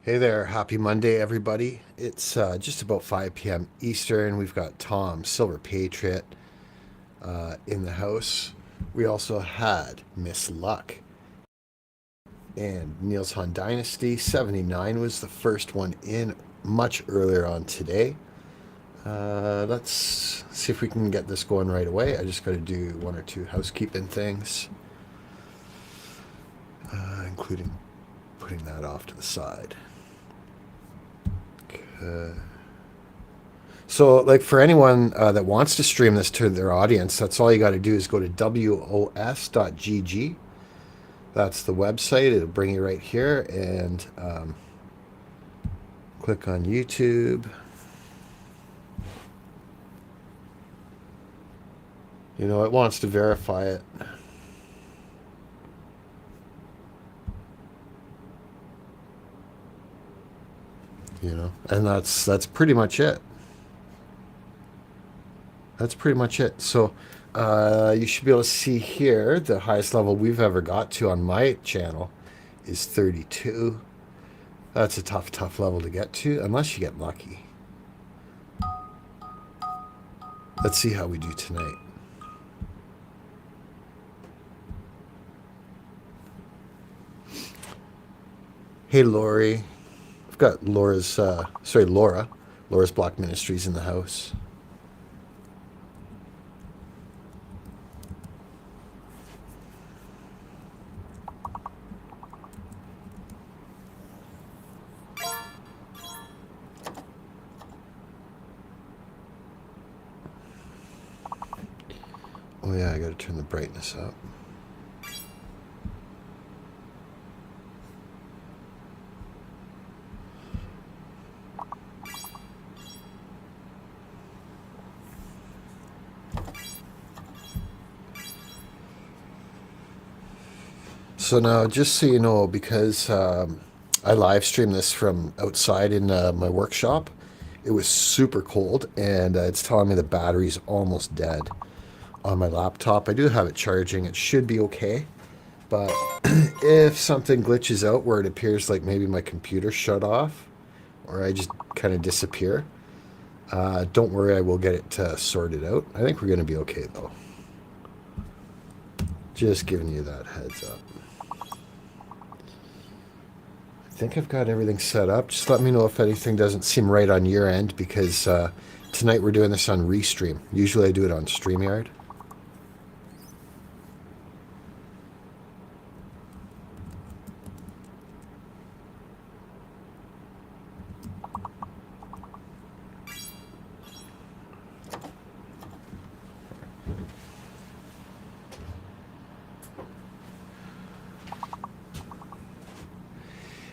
Hey there, happy Monday, everybody. It's just about 5 p.m. Eastern. We've got Tom, Silver Patriot, in the house. We also had Miss Luck and Niels Han Dynasty. 79 was the first one in much earlier on today. Let's see if we can get this going right away. I just got to do one or two housekeeping things, including putting that off to the side. Okay. So, like for anyone that wants to stream this to their audience, that's all you got to do is go to wos.gg. That's the website. It'll bring you right here and click on YouTube. You know, it wants to verify it. You know, and that's pretty much it. That's pretty much it. So, you should be able to see here the highest level we've ever got to on my channel is 32. That's a tough level to get to, unless you get lucky. Let's see how we do tonight. Hey, Lori. I've got Laura's Block Ministries in the house. Oh yeah, I gotta turn the brightness up. So now, just so you know, because I live stream this from outside in my workshop, it was super cold, and it's telling me the battery's almost dead on my laptop. I do have it charging. It should be okay. But if something glitches out where it appears like maybe my computer shut off or I just kind of disappear, don't worry, I will get it sorted out. I think we're going to be okay, though. Just giving you that heads up. I think I've got everything set up. Just let me know if anything doesn't seem right on your end, because tonight we're doing this on Restream. Usually I do it on StreamYard.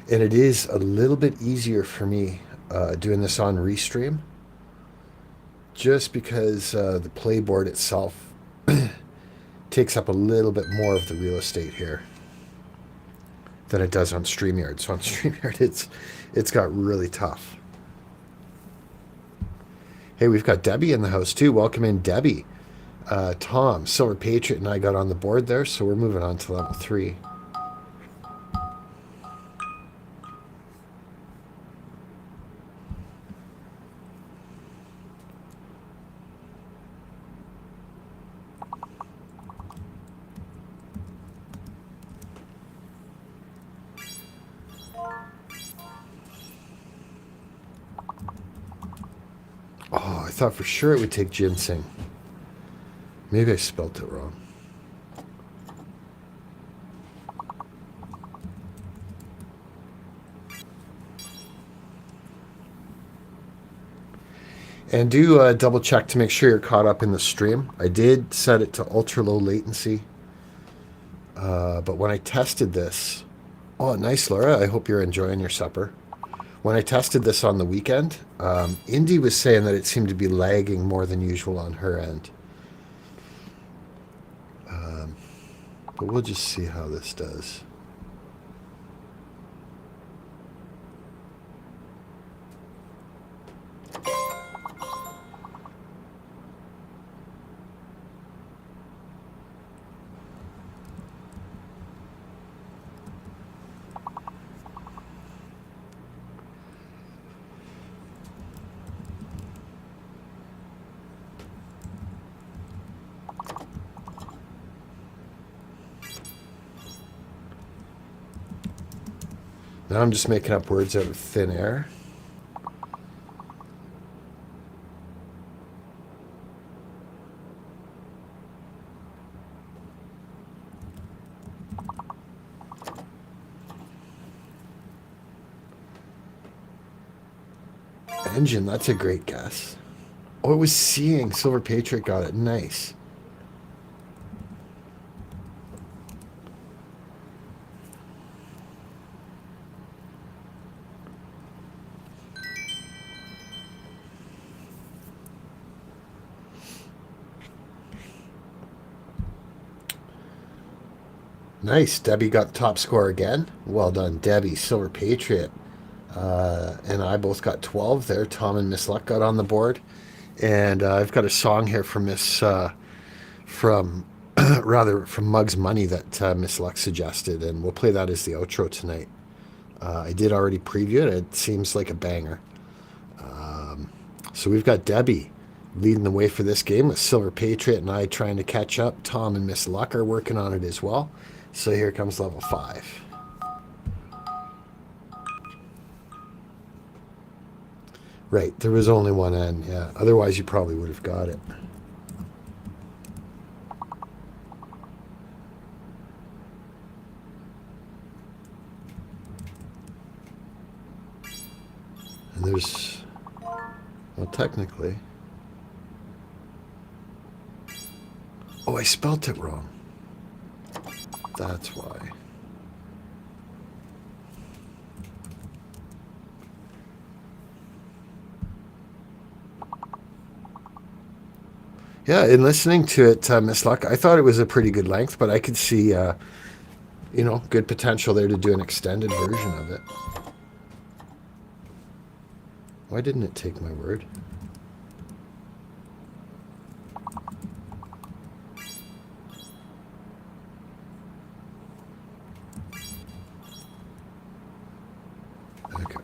And it is a little bit easier for me doing this on Restream, just because the playboard itself takes up a little bit more of the real estate here than it does on StreamYard. So on StreamYard, it's got really tough. Hey, we've got Debbie in the house too. Welcome in, Debbie. Tom, Silver Patriot, and I got on the board there, so we're moving on to level 3. Oh, I thought for sure it would take ginseng. Maybe I spelt it wrong. And do double check to make sure you're caught up in the stream. I did set it to ultra low latency. But when I tested this... Oh, nice, Laura. I hope you're enjoying your supper. When I tested this on the weekend, Indy was saying that it seemed to be lagging more than usual on her end. But we'll just see how this does. Now I'm just making up words out of thin air. Engine, that's a great guess. Oh, it was seeing. Silver Patriot got it. Nice. Nice. Debbie got the top score again. Well done, Debbie. Silver Patriot. And I both got 12 there. Tom and Miss Luck got on the board. And I've got a song here from from from Mug's Money that Miss Luck suggested, and we'll play that as the outro tonight. I did already preview it. It seems like a banger. So we've got Debbie leading the way for this game with Silver Patriot and I trying to catch up. Tom and Miss Luck are working on it as well. So here comes level 5. Right, there was only one N, yeah. Otherwise, you probably would have got it. And there's, well, technically. Oh, I spelt it wrong. That's why. Yeah, in listening to it, Miss Luck, I thought it was a pretty good length, but I could see, good potential there to do an extended version of it. Why didn't it take my word? Okay.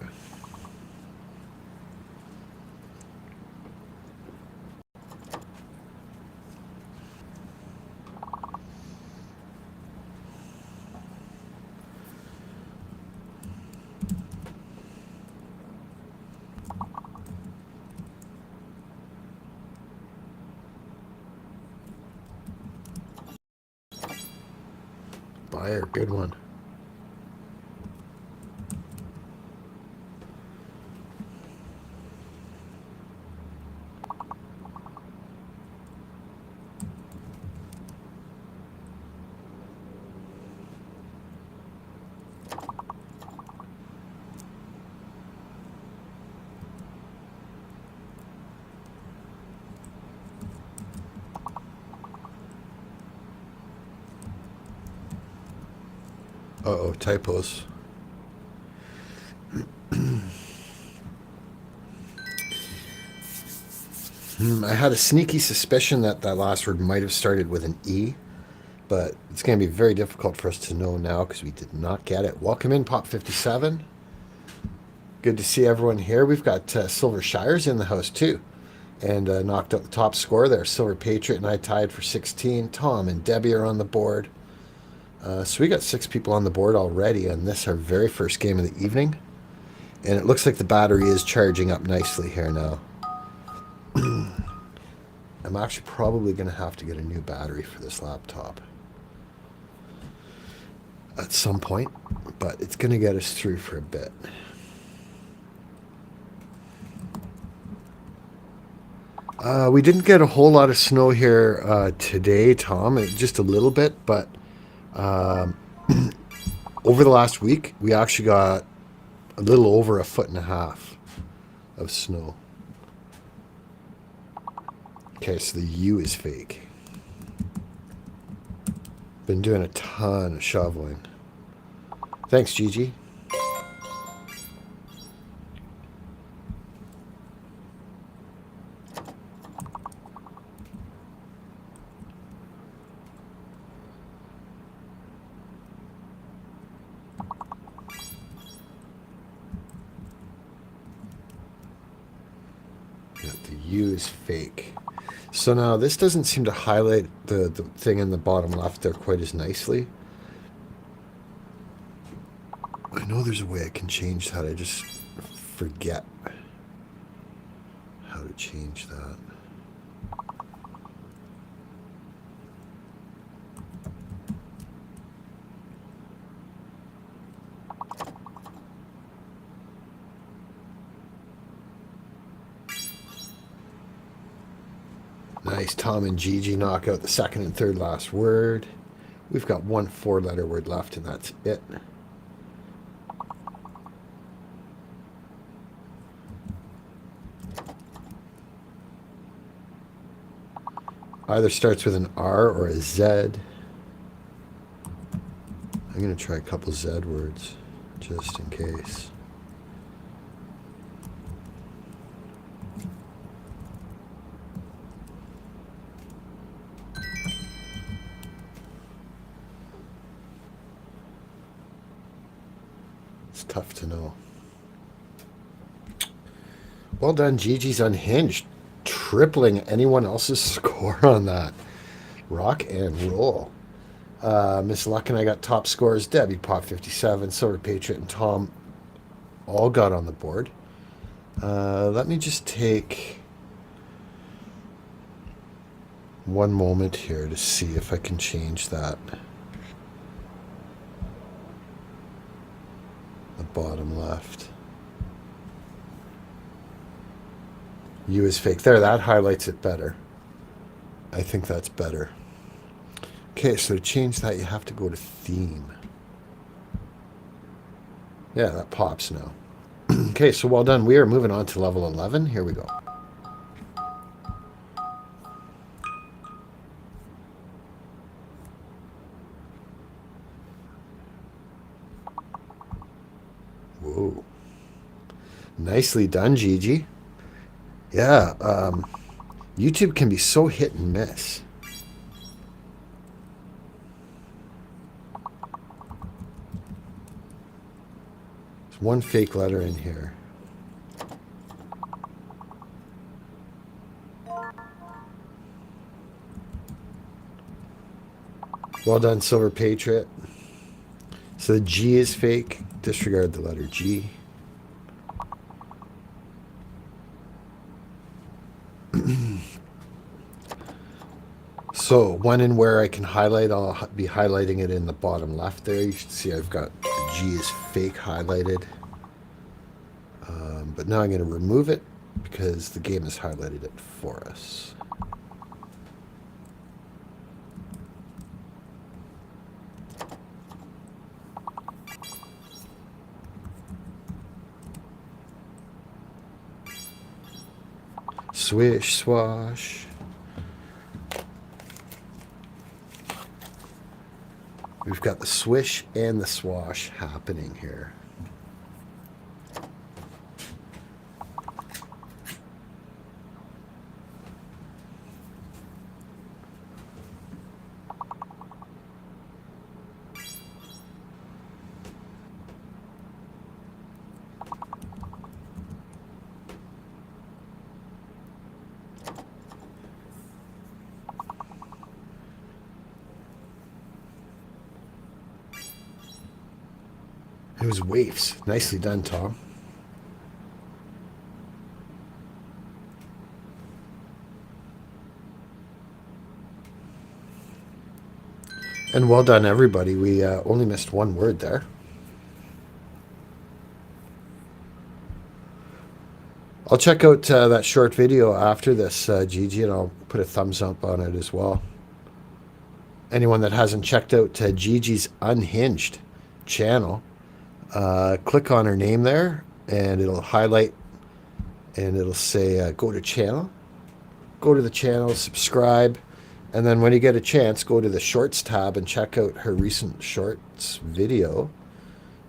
Buyer, good one. Uh-oh, typos. I had a sneaky suspicion that that last word might have started with an E, but it's going to be very difficult for us to know now because we did not get it. Welcome in, Pop 57. Good to see everyone here. We've got Silver Shires in the house too, and knocked out the top score there. Silver Patriot and I tied for 16. Tom and Debbie are on the board. So we got 6 people on the board already on this, our very first game of the evening. And it looks like the battery is charging up nicely here now. I'm actually probably going to have to get a new battery for this laptop at some point, but it's going to get us through for a bit. We didn't get a whole lot of snow here today, Tom, just a little bit, but over the last week, we actually got a little over 1.5 feet of snow. Okay, so the U is fake. Been doing a ton of shoveling. Thanks, Gigi. Yeah, the U is fake. So now this doesn't seem to highlight the thing in the bottom left there quite as nicely. know there's a way I can change that. I just forget how to change that. Nice. Tom and Gigi knock out the second and third last word. We've got one 4-letter word left, and that's it. Either starts with an R or a Z. I'm going to try a couple Z words, just in case. It's tough to know. Well done, Gigi's Unhinged. Tripling anyone else's score on that. Rock and roll. Miss Luck and I got top scores. Debbie popped 57. Silver Patriot and Tom all got on the board. Let me just take one moment here to see if I can change that. The bottom left. You is fake. There, that highlights it better. I think that's better. Okay, so to change that, you have to go to theme. Yeah, that pops now. Okay, so well done. We are moving on to level 11. Here we go. Whoa. Nicely done, Gigi. Yeah, YouTube can be so hit and miss. There's one fake letter in here. Well done, Silver Patriot. So the G is fake. Disregard the letter G. So when and where I can highlight, I'll be highlighting it in the bottom left there. You should see I've got the G is fake highlighted. But now I'm going to remove it because the game has highlighted it for us. Swish, swash. We've got the swish and the swash happening here. It was waifs. Nicely done, Tom. And well done, everybody. We only missed one word there. I'll check out that short video after this, Gigi, and I'll put a thumbs up on it as well. Anyone that hasn't checked out Gigi's Unhinged channel, click on her name there, and it'll highlight, and it'll say go to channel. Go to the channel, subscribe, and then when you get a chance, go to the Shorts tab and check out her recent Shorts video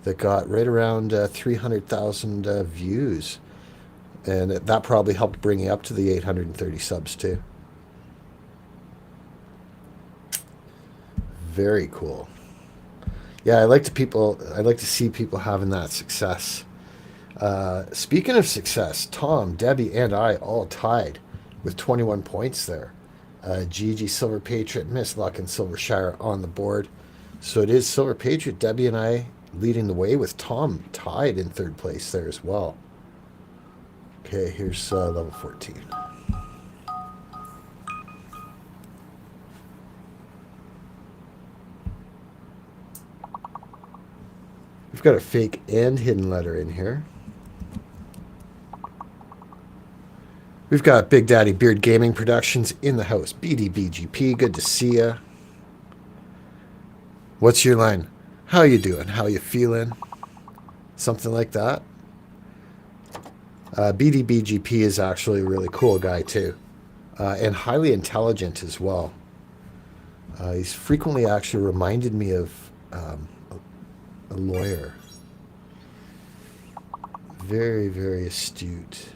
that got right around 300,000 views. And that probably helped bring you up to the 830 subs too. Very cool. Yeah, I like to see people having that success. Speaking of success, Tom, Debbie, and I all tied with 21 points there. Gigi, Silver Patriot, Miss Luck, and Silver Shire on the board. So it is Silver Patriot, Debbie, and I leading the way with Tom tied in third place there as well. Okay, here's level 14. We've got a fake and hidden letter in here. We've got Big Daddy Beard Gaming Productions in the house. BDBGP, good to see ya. What's your line? How you doing? How you feeling? Something like that. BDBGP is actually a really cool guy too. And highly intelligent as well. He's frequently actually reminded me of a lawyer. Very, very astute.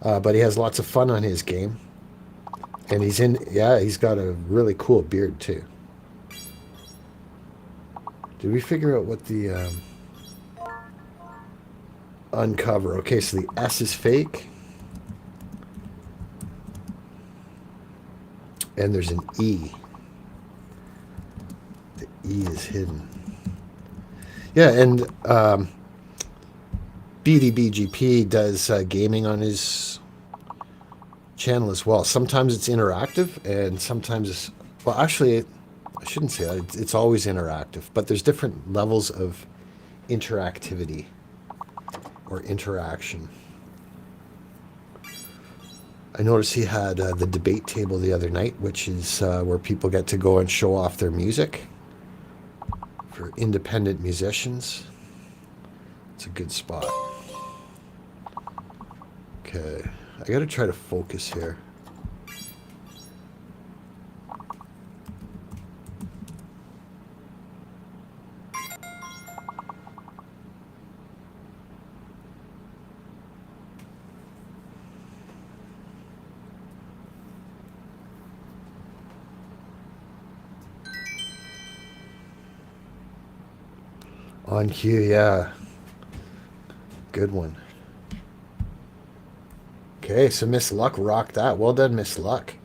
But he has lots of fun on his game. And he's got a really cool beard too. Did we figure out what the uncover? Okay, so the S is fake. And there's an E. The E is hidden. Yeah, and BDBGP does gaming on his channel as well. Sometimes it's interactive, and sometimes it's... Well, actually, I shouldn't say that. It's always interactive, but there's different levels of interactivity or interaction. I noticed he had the debate table the other night, which is where people get to go and show off their music for independent musicians. It's a good spot. Okay, I gotta try to focus here. On cue, yeah. Good one. Okay, so Miss Luck rocked that. Well done, Miss Luck.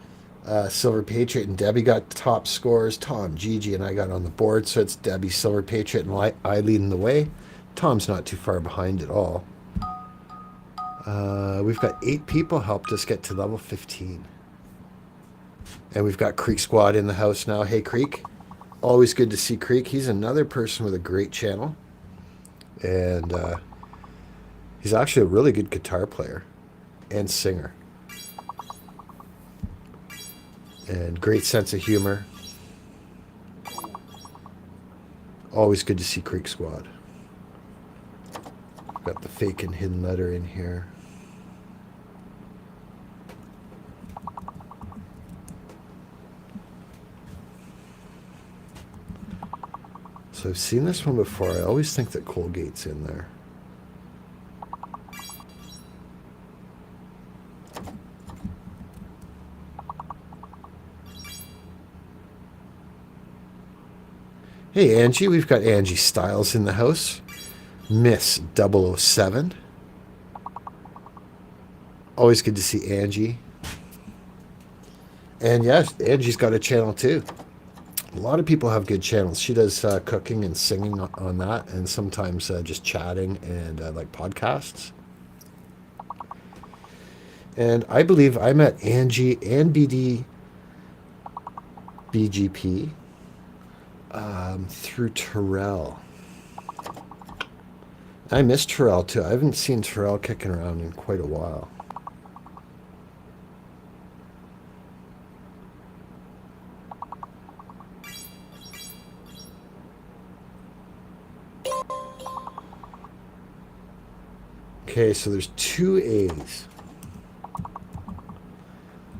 Silver Patriot and Debbie got top scores. Tom, Gigi, and I got on the board. So it's Debbie, Silver Patriot, and I leading the way. Tom's not too far behind at all. We've got 8 people helped us get to level 15. And we've got Creek Squad in the house now. Hey, Creek. Always good to see Creek. He's another person with a great channel. And he's actually a really good guitar player and singer. And great sense of humor. Always good to see Creek Squad. Got the fake and hidden letter in here. So I've seen this one before. I always think that Colgate's in there. Hey, Angie. We've got Angie Styles in the house. Miss 007. Always good to see Angie. And yes, Angie's got a channel too. A lot of people have good channels. She does cooking and singing on that, and sometimes just chatting and like podcasts. And I believe I met Angie and BGP through Terrell. I miss Terrell too. I haven't seen Terrell kicking around in quite a while. Okay, so there's 2 A's.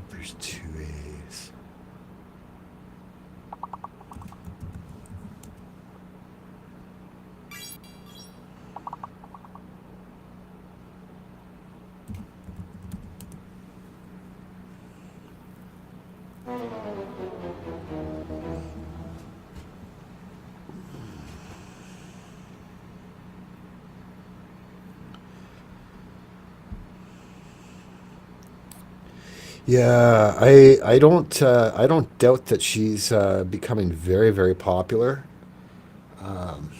There's 2 A's. Yeah, I don't doubt that she's becoming very, very popular. Um,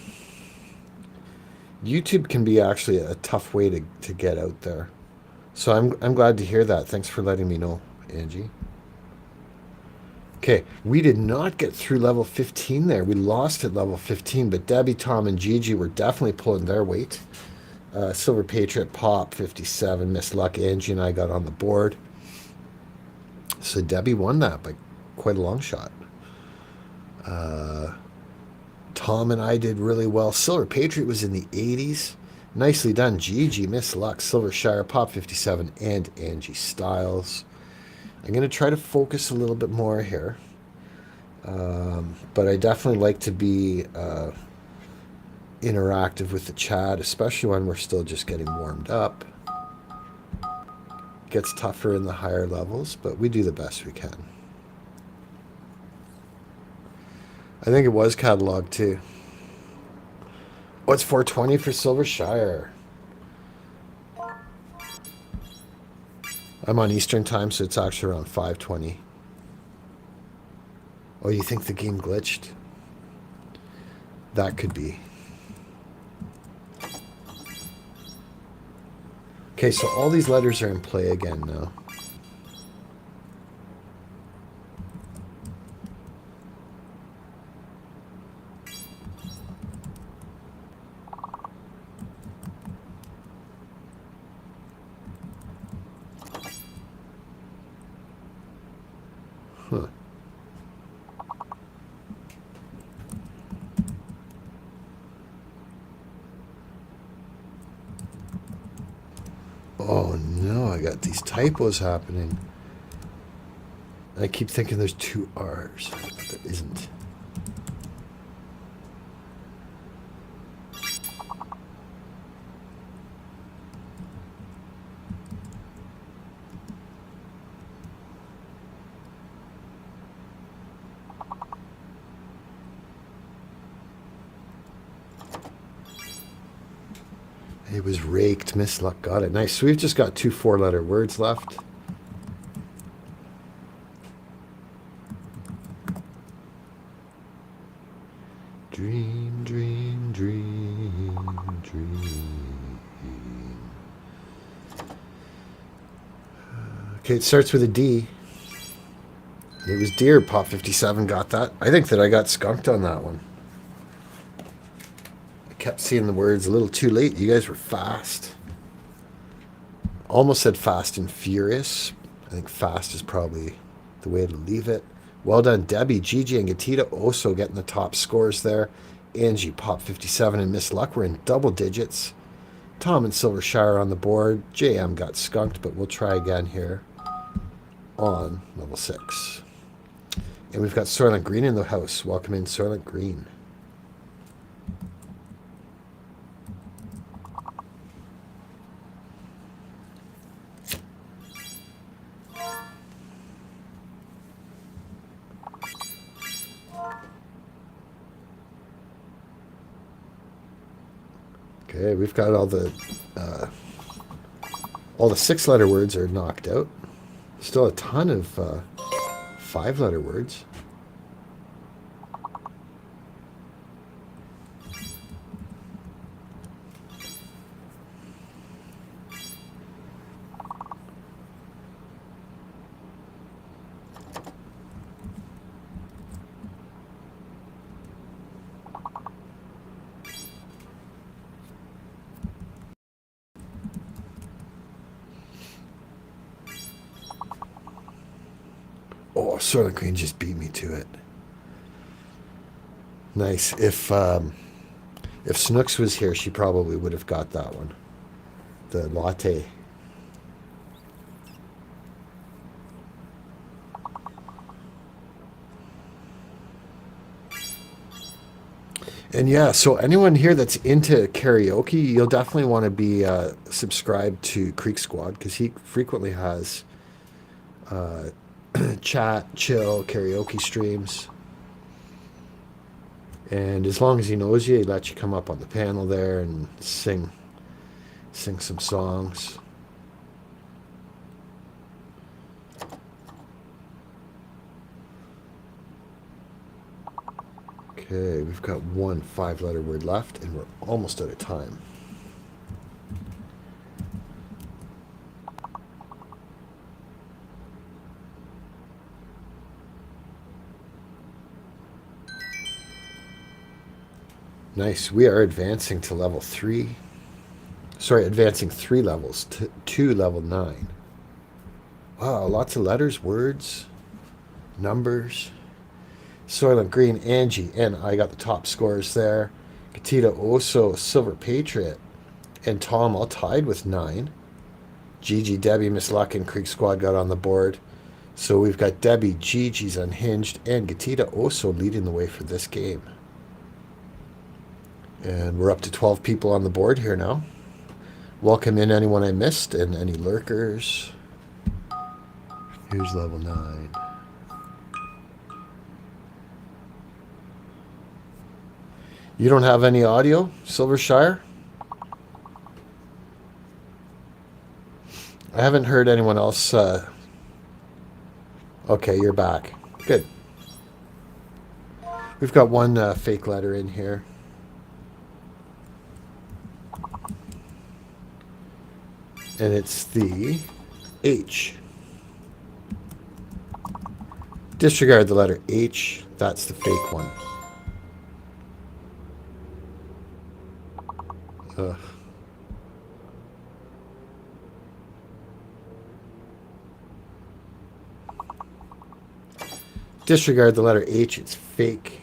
YouTube can be actually a tough way to get out there. So I'm glad to hear that. Thanks for letting me know, Angie. Okay, we did not get through level 15 there. We lost at level 15, but Debbie, Tom, and Gigi were definitely pulling their weight. Silver Patriot, Pop, 57, Miss Luck, Angie, and I got on the board. So Debbie won that by quite a long shot. Tom and I did really well. Silver Patriot was in the 80s. Nicely done, Gigi, Miss Luck, Silver Shire, Pop 57, and Angie Styles. I'm going to try to focus a little bit more here. But I definitely like to be interactive with the chat, especially when we're still just getting warmed up. It gets tougher in the higher levels, but we do the best we can. I think it was catalog too. Oh, it's 4:20 for Silver Shire. I'm on Eastern time, so it's actually around 5:20. Oh, you think the game glitched? That could be. Okay, so all these letters are in play again now. Huh. Oh no, I got these typos happening. I keep thinking there's two R's, but there isn't. It was raked. Miss Luck got it. Nice. So we've just got two 4-letter words left. Dream, dream, dream, dream. Okay, it starts with a D. It was deer. Pop 57 got that. I think that I got skunked on that one. Kept seeing the words a little too late. You guys were fast. Almost said fast and furious. I think fast is probably the way to leave it. Well done, Debbie, Gigi, and Gatita also getting the top scores there. Angie, Pop 57, and Miss Luck were in double digits. Tom and Silver Shire on the board. JM got skunked, but we'll try again here on level 6. And we've got Soylent Green in the house. Welcome in, Soylent Green. Okay, we've got all the 6-letter words are knocked out. Still a ton of 5-letter words. Oh, Soylent Green just beat me to it. Nice. If Snooks was here, she probably would have got that one. The latte. And yeah, so anyone here that's into karaoke, you'll definitely want to be subscribed to Creek Squad because he frequently has chat, chill, karaoke streams. And as long as he knows you, he lets you come up on the panel there and sing some songs. Okay, Okay, we've got one 5-letter word left, and we're almost out of time. Nice. We are advancing to level 3. Sorry, advancing 3 levels to level 9. Wow, lots of letters, words, numbers. Soylent Green, Angie, and I got the top scores there. Katita Oso, Silver Patriot, and Tom all tied with 9. Gigi, Debbie, Miss Luck, and Creek Squad got on the board. So we've got Debbie, Gigi's Unhinged, and Gatita Oso leading the way for this game. And we're up to 12 people on the board here now. Welcome in anyone I missed and any lurkers. Here's level 9. You don't have any audio, Silvershire? I haven't heard anyone else. Okay, you're back. Good. We've got one fake letter in here. And it's the H. Disregard the letter H. That's the fake one. Ugh. Disregard the letter H. It's fake.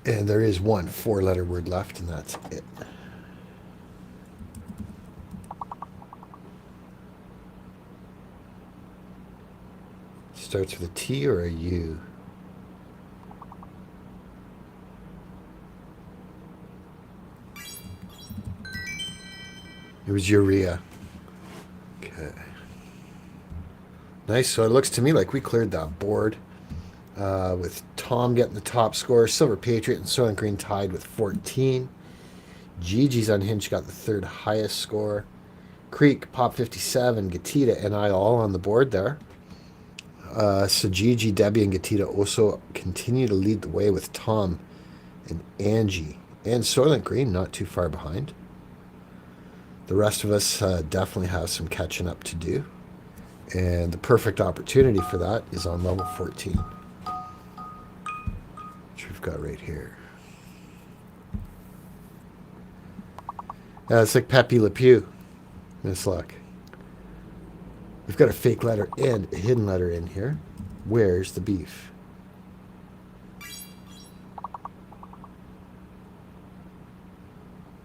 And there is one 4-letter word left, and that's it. Starts with a T or a U. It was urea. Okay. Nice. So it looks to me like we cleared that board. With Tom getting the top score, Silver Patriot and Soylent Green tied with 14. Gigi's Unhinged got the 3rd highest score. Creek, Pop 57, Gatita, and I all on the board there. So Gigi, Debbie, and Gatita also continue to lead the way with Tom and Angie. And Soylent Green not too far behind. The rest of us definitely have some catching up to do. And the perfect opportunity for that is on level 14. We've got right here. It's like Pepe Le Pew. Miss Luck. We've got a fake letter and a hidden letter in here. Where's the beef?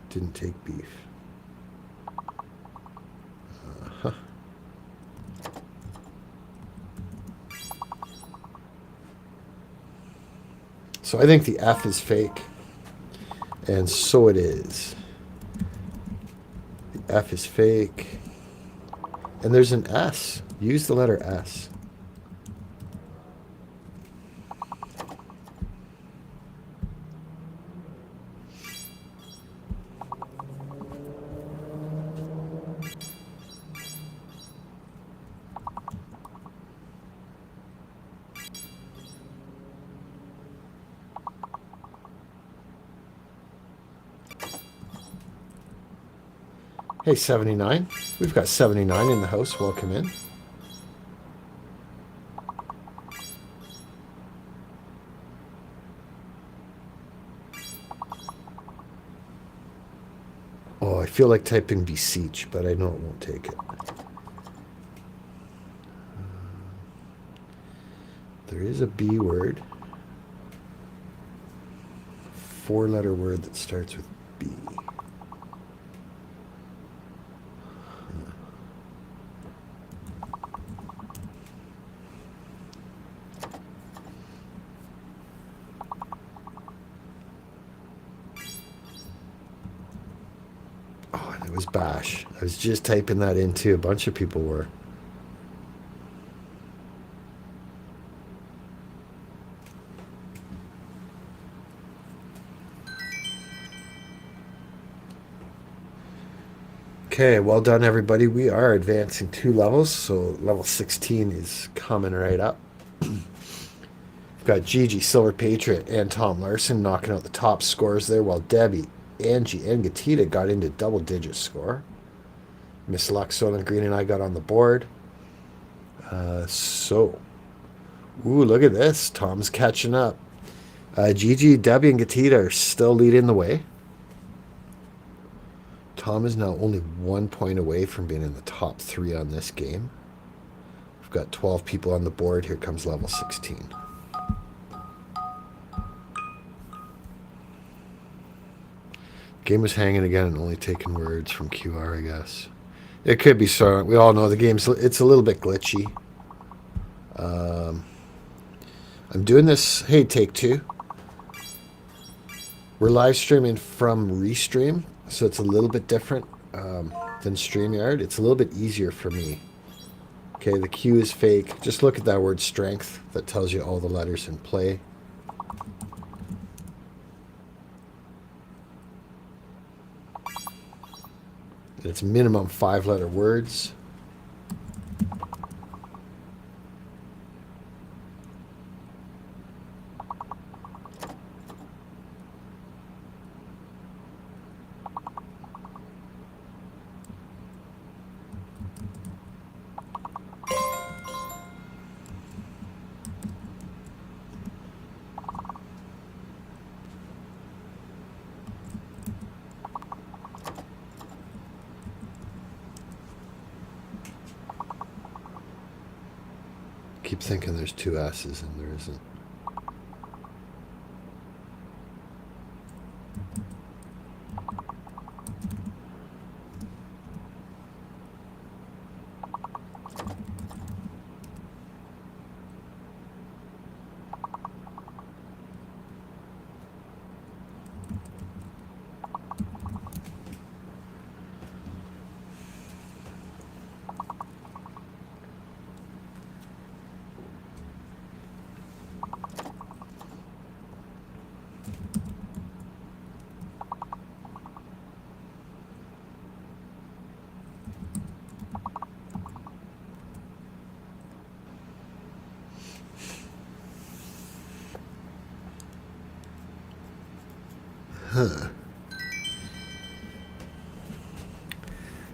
Didn't take beef. Uh-huh. So I think the F is fake. And so it is. The F is fake. And there's an S. Use the letter S. Hey, 79. We've got 79 in the house. Welcome in. Oh, I feel like typing beseech, but I know it won't take it. There is a B word. 4-letter word that starts with B. was Bash. I was just typing that in too. A bunch of people were. Okay, well done, everybody. We are advancing 2 levels, so level 16 is coming right up. We've got Gigi, Silver Patriot, and Tom Larson knocking out the top scores there, while Debbie, Angie, and Gatita got into double-digit score. Miss Lux, Soylent Green, and I got on the board. Ooh, look at this. Tom's catching up. Gigi, Debbie, and Gatita are still leading the way. Tom is now only 1 point away from being in the top 3 on this game. We've got 12 people on the board. Here comes level 16. Game was hanging again and only taking words from QR, I guess. It could be so. We all know the game's, it's a little bit glitchy. I'm doing this. Hey, take 2. We're live streaming from Restream, so it's a little bit different than StreamYard. It's a little bit easier for me. Okay, the Q is fake. Just look at that word strength. That tells you all the letters in play. And it's minimum 5-letter words. Keep thinking there's 2 S's and there isn't.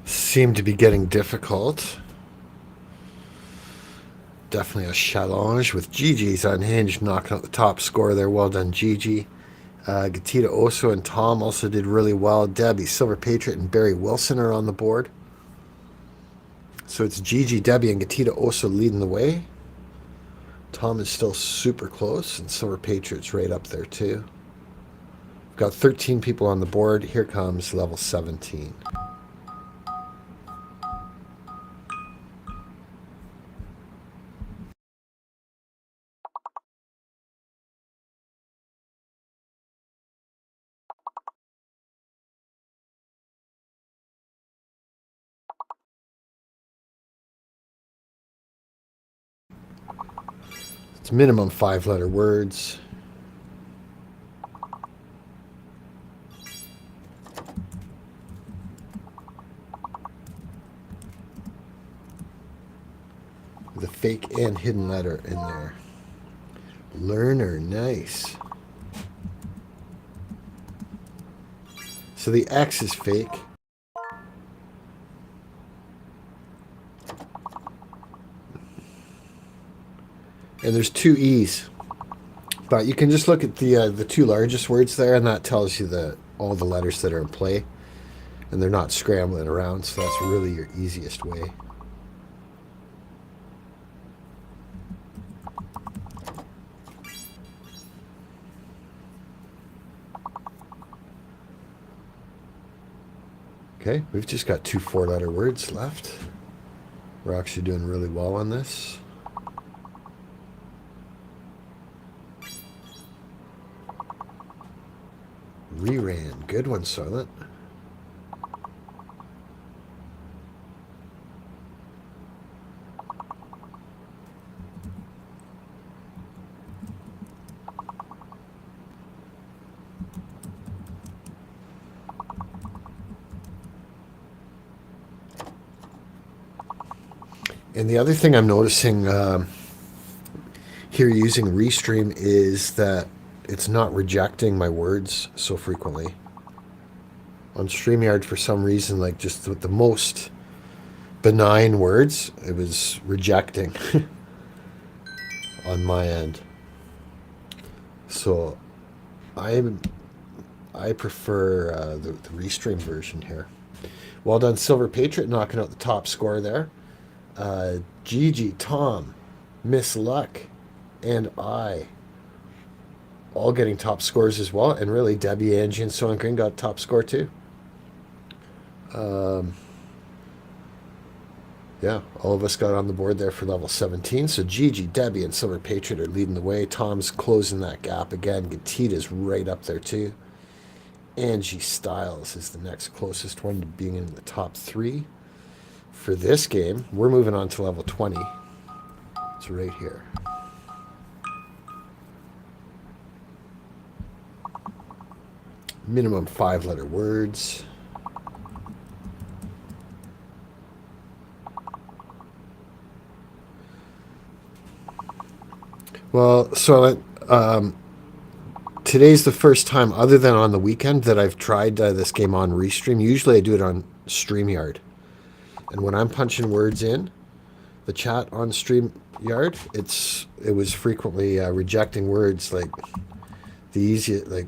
Seem to be getting difficult. Definitely a challenge with Gigi's unhinged knocking out the top score there. Well done, Gigi. Gatita Oso and Tom also did really well. Debbie, Silver Patriot, and Barry Wilson are on the board. So it's Gigi, Debbie, and Gatita Oso leading the way. Tom is still super close, and Silver Patriot's right up there too. We've got 13 people on the board. Here comes level 17. It's minimum 5-letter words. With a fake and hidden letter in there. Learner, nice. So the X is fake. And there's 2 E's. But you can just look at the 2 largest words there, and that tells you all the letters that are in play. And they're not scrambling around, so that's really your easiest way. Okay, we've just got 2 4-letter words left. We're actually doing really well on this. Reran. Good one, Soylent. And the other thing I'm noticing here using Restream is that it's not rejecting my words so frequently. On StreamYard, for some reason, like just with the most benign words, it was rejecting on my end. So I I prefer the Restream version here. Well done, Silver Patriot, knocking out the top score there. Gigi, Tom, Miss Luck, and I all getting top scores as well. And really, Debbie, Angie, and Soren Green got top score too. Yeah, all of us got on the board there for level 17. So Gigi, Debbie, and Silver Patriot are leading the way. Tom's closing that gap again. Gatita's right up there too. Angie Styles is the next closest one to being in the top 3. For this game, we're moving on to level 20. It's right here. Minimum 5-letter words. Well, so today's the first time, other than on the weekend, that I've tried this game on Restream. Usually I do it on StreamYard. And when I'm punching words in the chat on StreamYard, it was frequently rejecting words like the easy, like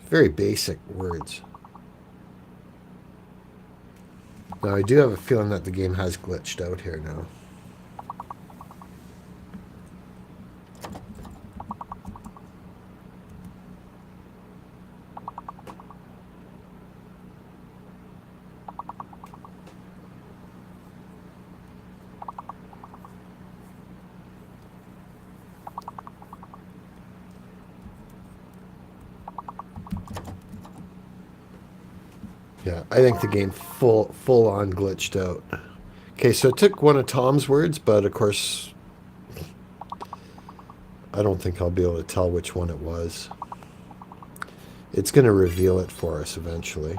very basic words. Now I do have a feeling that the game has glitched out here now. Yeah, I think the game full on glitched out. Okay, so it took one of Tom's words, but of course I don't think I'll be able to tell which one it was. It's going to reveal it for us eventually.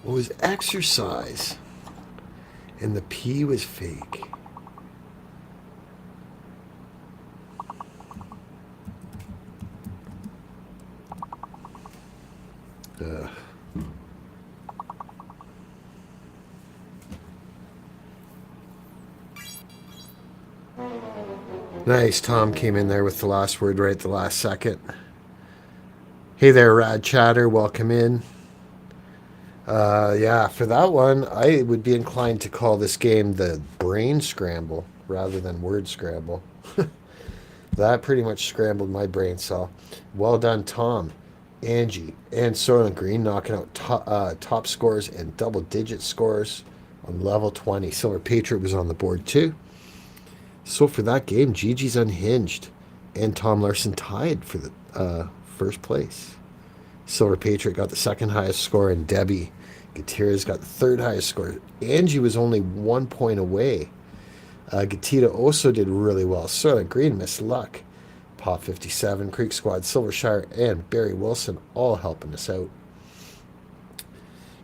It was exercise, and the P was fake. Nice, Tom came in there with the last word right at the last second. Hey there, Rad Chatter, welcome in. Yeah, for that one, I would be inclined to call this game the Brain Scramble rather than Word Scramble. That pretty much scrambled my brain cell. Well done, Tom, Angie, and Soylent Green knocking out top scores and double-digit scores on level 20. Silver Patriot was on the board too. So for that game, Gigi's unhinged, and Tom Larson tied for the first place. Silver Patriot got the second highest score, and Debbie Gutierrez got the third highest score. Angie was only 1 point away. Gatita also did really well. Soylent Green, Miss Luck, Pop 57, Creek Squad, Silvershire, and Barry Wilson all helping us out.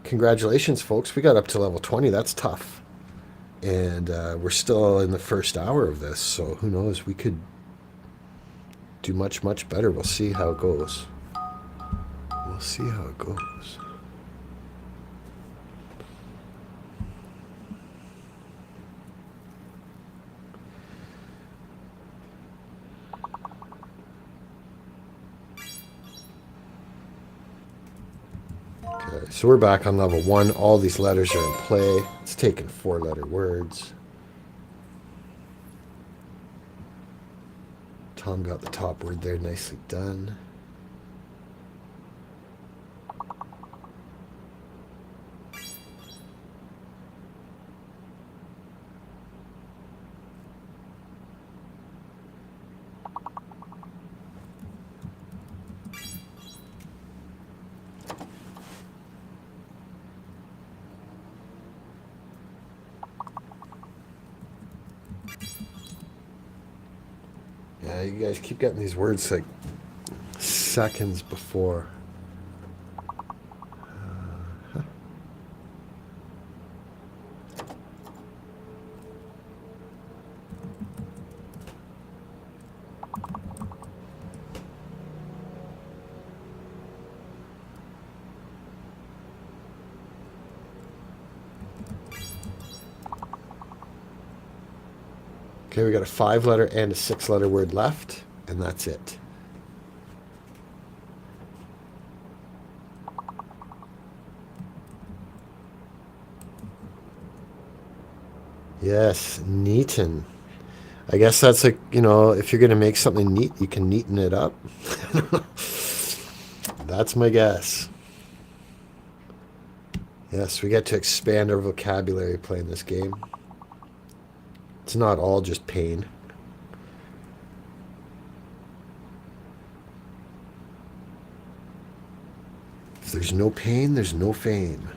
Congratulations, folks. We got up to level 20. That's tough. And we're still in the first hour of this, so who knows? We could do much, much better. We'll see how it goes. We'll see how it goes. Okay, so we're back on level 1. All these letters are in play. It's taking 4-letter words. Tom got the top word there. Nicely done. Yeah, you guys keep getting these words like seconds before. Okay, we got a 5-letter and a 6-letter word left, and that's it. Yes, neaten. I guess that's like, if you're going to make something neat, you can neaten it up. That's my guess. Yes, we get to expand our vocabulary playing this game. It's not all just pain. If there's no pain, there's no fame.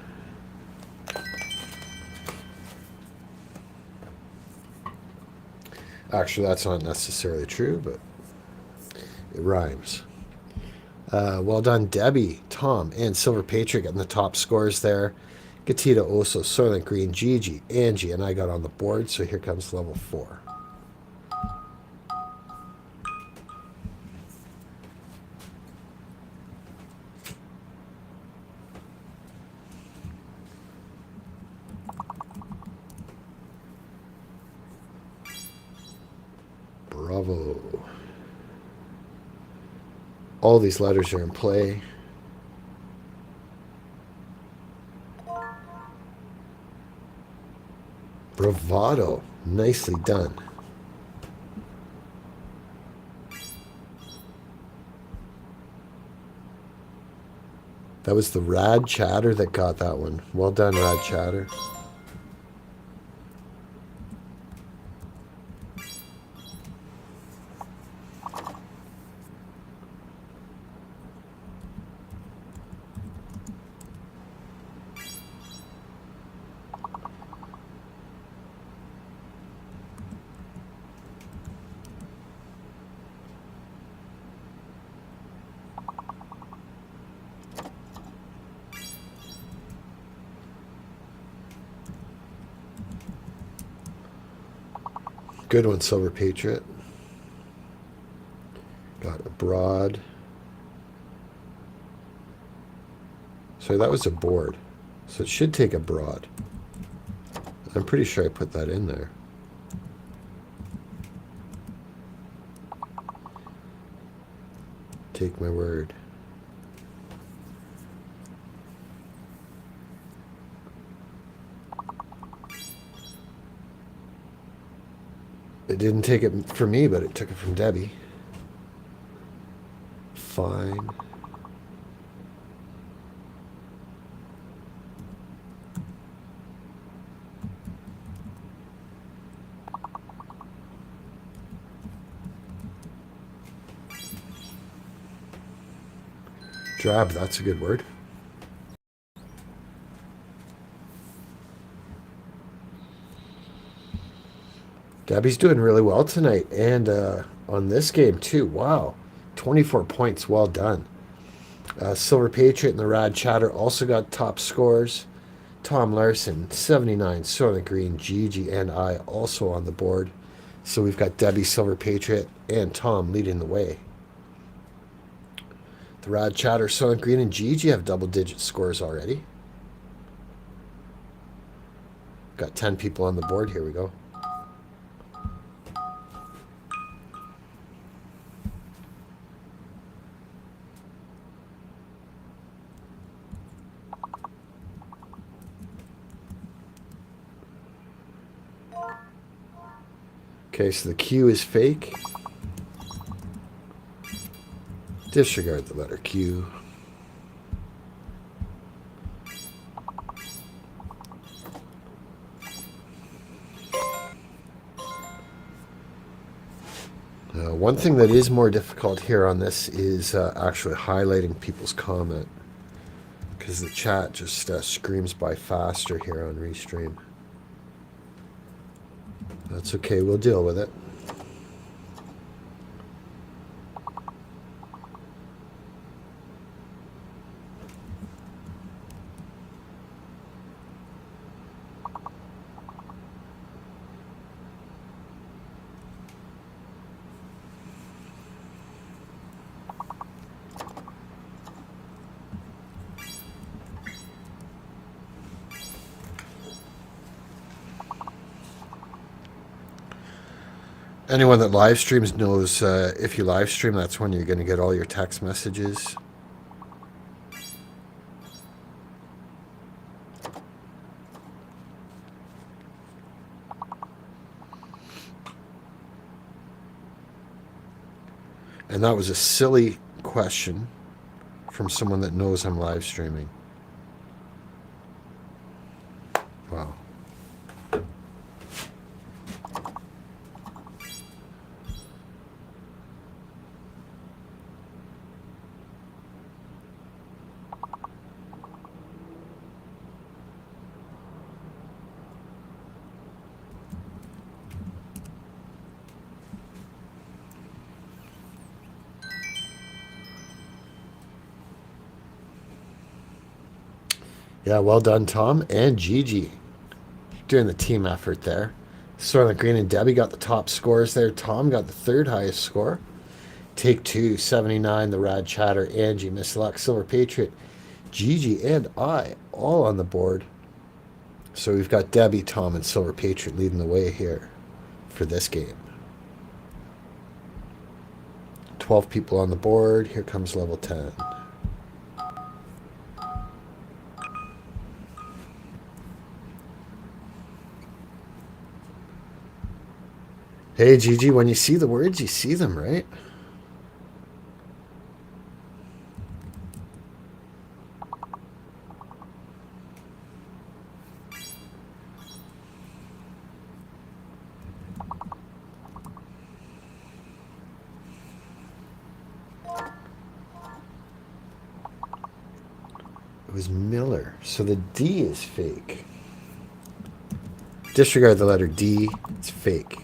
Actually, that's not necessarily true, but it rhymes. Well done, Debbie, Tom, and Silver Patriot getting the top scores there. Gatita, Oso, Soylent Green, Gigi, Angie, and I got on the board, so here comes level 4. Bravo. All these letters are in play. Bravado. Nicely done. That was the Rad Chatter that got that one. Well done, Rad Chatter. Good one, Silver Patriot. Got abroad. So that was a board. So it should take abroad. I'm pretty sure I put that in there. Take my word. It didn't take it from me, but it took it from Debbie. Fine. Drab, that's a good word. Debbie's doing really well tonight, and on this game too. Wow, 24 points, well done. Silver Patriot and the Rad Chatter also got top scores. Tom Larson, 79, Soylent Green, Gigi, and I also on the board. So we've got Debbie, Silver Patriot, and Tom leading the way. The Rad Chatter, Soylent Green, and Gigi have double-digit scores already. Got 10 people on the board. Here we go. Okay, so the Q is fake. Disregard the letter Q. One thing that is more difficult here on this is actually highlighting people's comment, because the chat just screams by faster here on Restream. That's okay, we'll deal with it. Anyone that live streams knows if you live stream, that's when you're going to get all your text messages. And that was a silly question from someone that knows I'm live streaming. Wow. Yeah, well done, Tom and Gigi. Doing the team effort there. Soylent Green and Debbie got the top scores there. Tom got the third highest score. Take two, 79, the Rad Chatter, Angie, Miss Luck, Silver Patriot, Gigi, and I all on the board. So we've got Debbie, Tom, and Silver Patriot leading the way here for this game. 12 people on the board. Here comes level 10. Hey, Gigi, when you see the words, you see them, right? It was Miller, so the D is fake. Disregard the letter D, it's fake.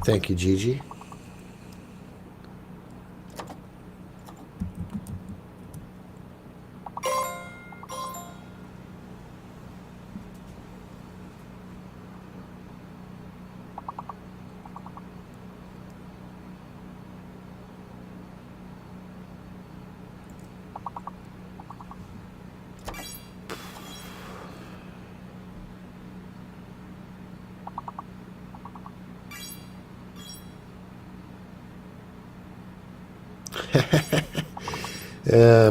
Thank you, Gigi.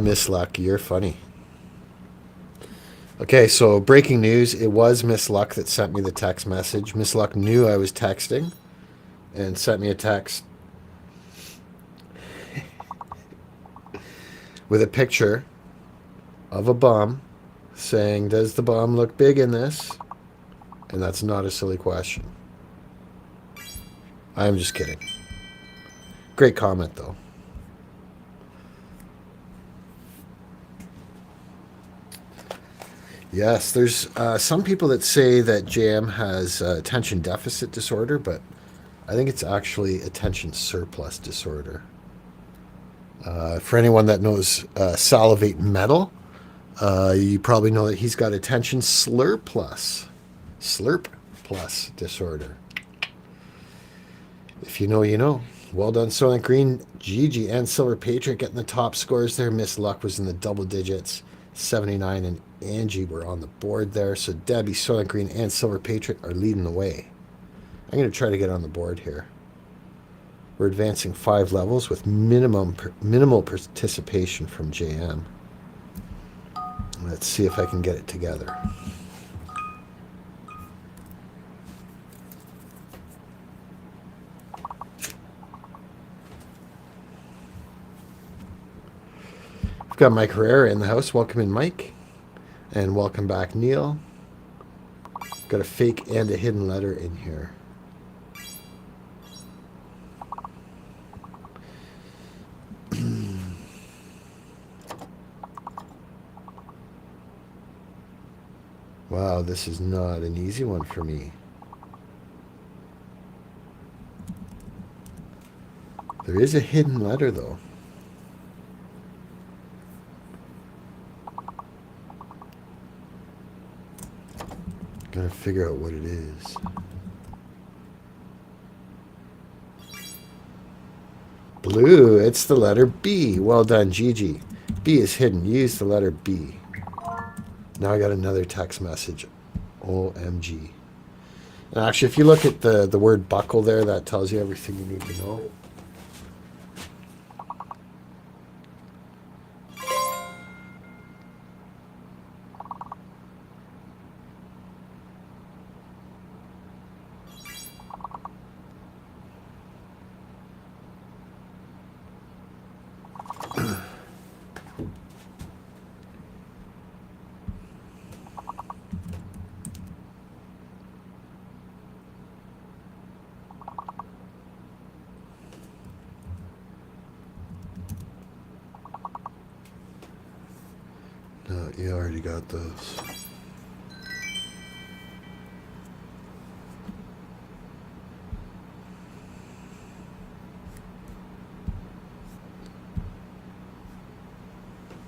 Miss Luck, you're funny. Okay, so breaking news. It was Miss Luck that sent me the text message. Miss Luck knew I was texting and sent me a text with a picture of a bum saying, does the bum look big in this? And that's not a silly question. I'm just kidding. Great comment, though. Yes, there's some people that say that JM has attention deficit disorder, but I think it's actually attention surplus disorder. For anyone that knows Salivate Metal, you probably know that he's got attention slurp plus disorder. If you know, you know. Well done, Soylent Green, Gigi, and Silver Patriot getting the top scores there. Miss Luck was in the double digits. 79 and Angie were on the board there. So Debbie, Soylent Green, and Silver Patriot are leading the way. I'm going to try to get on the board here. We're advancing 5 levels with minimal participation from JM. Let's see if I can get it together. We've got Mike Herrera in the house. Welcome in, Mike. And welcome back, Neil. Got a fake and a hidden letter in here. Wow, this is not an easy one for me. There is a hidden letter, though. Gotta figure out what it is. Blue, it's the letter B. Well done, Gigi. B is hidden. Use the letter B. Now I got another text message. OMG. And actually, if you look at the word buckle there, that tells you everything you need to know. No, you already got those.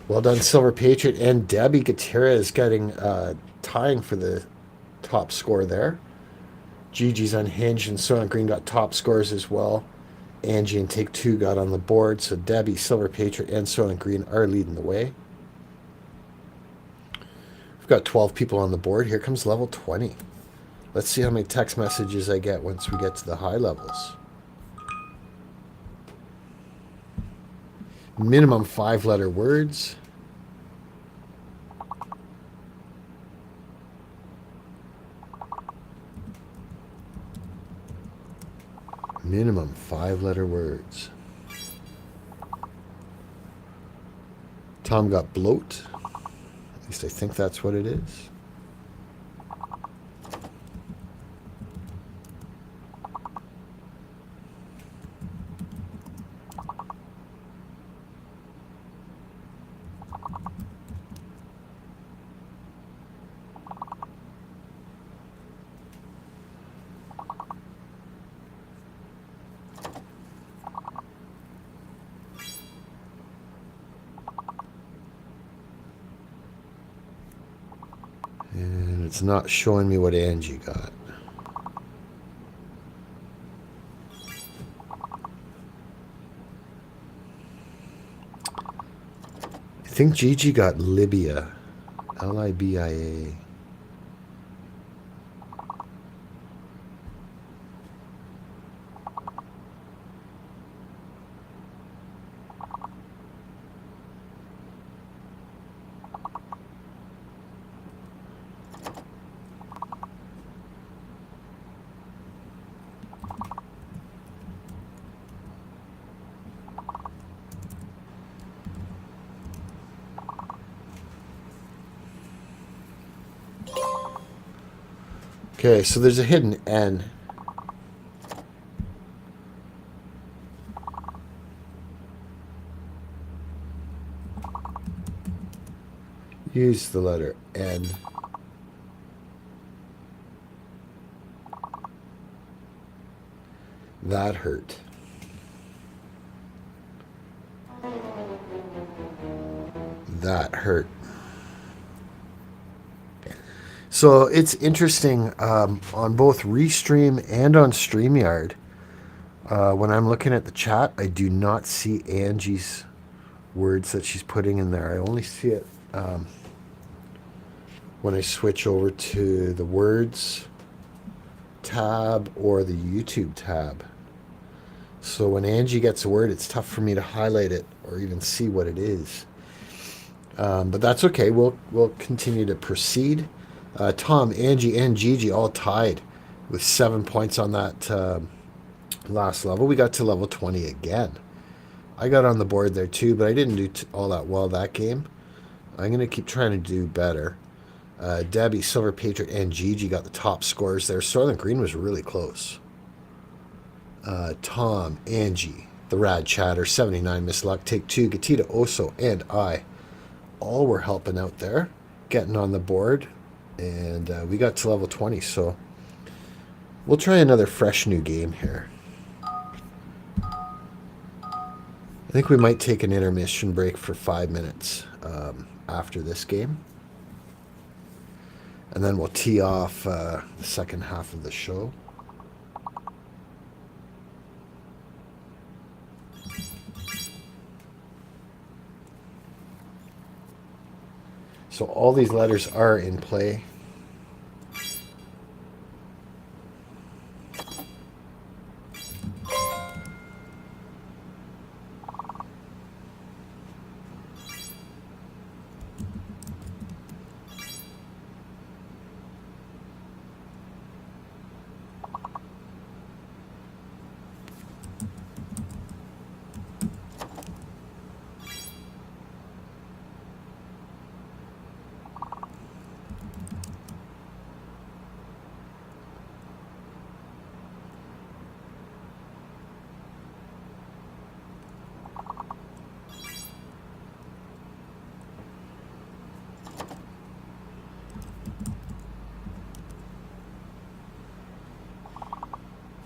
Well done, Silver Patriot, and Debbie Gutierrez getting tying for the top score there. Gigi's Unhinged and Soylent Green got top scores as well. Angie and Take Two got on the board, so Debbie, Silver Patriot, and Soylent Green are leading the way. We've got 12 people on the board. Here comes level 20. Let's see how many text messages I get once we get to the high levels. Minimum 5-letter words. Minimum 5-letter words. Tom got bloat. At least I think that's what it is. And it's not showing me what Angie got. I think Gigi got Libya. Libia. Okay, so there's a hidden N. Use the letter N. That hurt. That hurt. So it's interesting on both Restream and on StreamYard. When I'm looking at the chat, I do not see Angie's words that she's putting in there. I only see it when I switch over to the words tab or the YouTube tab. So when Angie gets a word, it's tough for me to highlight it or even see what it is. But that's okay. We'll continue to proceed. Tom, Angie, and Gigi all tied with 7 points on that last level. We got to level 20 again. I got on the board there too, but I didn't do all that well that game. I'm going to keep trying to do better. Debbie, Silver Patriot, and Gigi got the top scores there. Soylent Green was really close. Tom, Angie, the Rad Chatter, 79, Miss Luck, Take Two, Gatita, Oso, and I all were helping out there, getting on the board. And we got to level 20, so we'll try another fresh new game here. I think we might take an intermission break for 5 minutes after this game. And then we'll tee off the second half of the show. So all these letters are in play.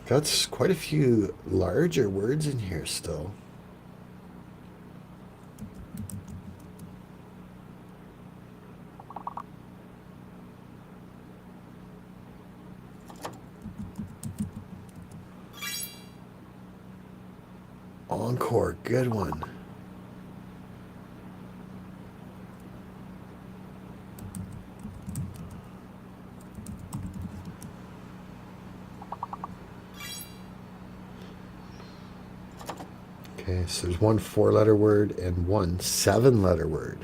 Got quite a few larger words in here still. Encore, good one. Okay, so there's one 4-letter word and one 7-letter word.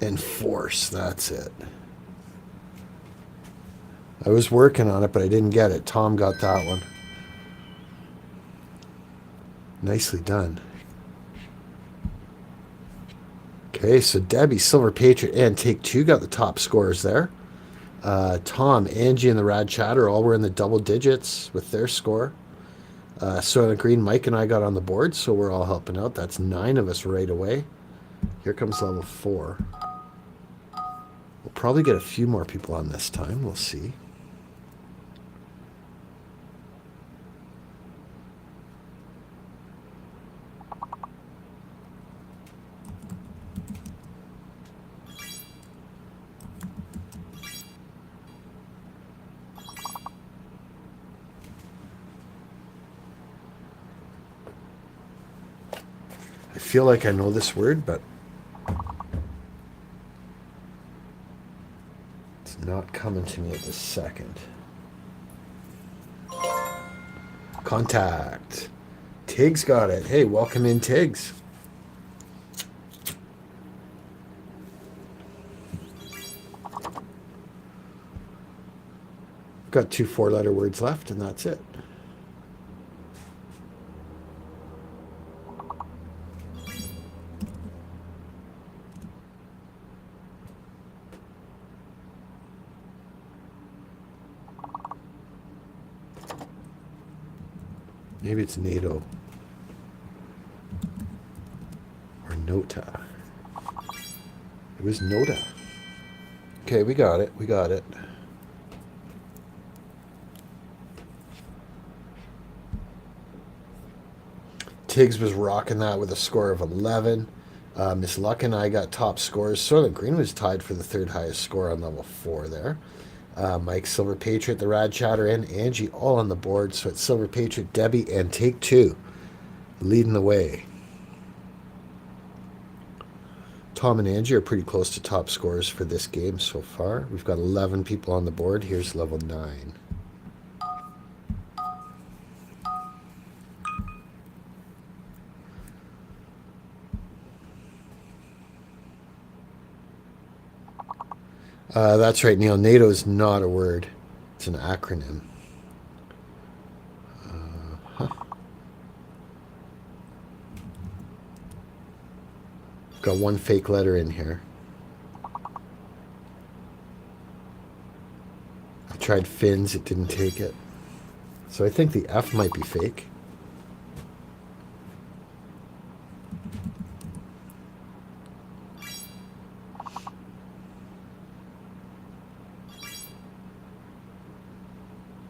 Enforce, that's it. I was working on it, but I didn't get it. Tom got that one. Nicely done. Okay, so Debbie, Silver Patriot, and Take Two got the top scores there. Tom, Angie, and the Rad Chatter all were in the double digits with their score. Soylent Green, Mike, and I got on the board, so we're all helping out. That's 9 of us right away. Here comes level 4. We'll probably get a few more people on this time. We'll see. I feel like I know this word, but it's not coming to me at this second. Contact. Tiggs got it. Hey, welcome in, Tiggs. Got 2 4-letter words left, and that's it. Maybe it's NATO. Or Nota. It was Nota. Okay, we got it. We got it. Tiggs was rocking that with a score of 11. Miss Luck and I got top scores. Soylent Green was tied for the 3rd highest score on level 4 there. Mike, Silver Patriot, the Rad Chatter, and Angie all on the board. So it's Silver Patriot, Debbie, and Take Two leading the way. Tom and Angie are pretty close to top scores for this game so far. We've got 11 people on the board. Here's level 9. That's right, Neil. NATO is not a word. It's an acronym. Got one fake letter in here. I tried fins. It didn't take it. So I think the F might be fake.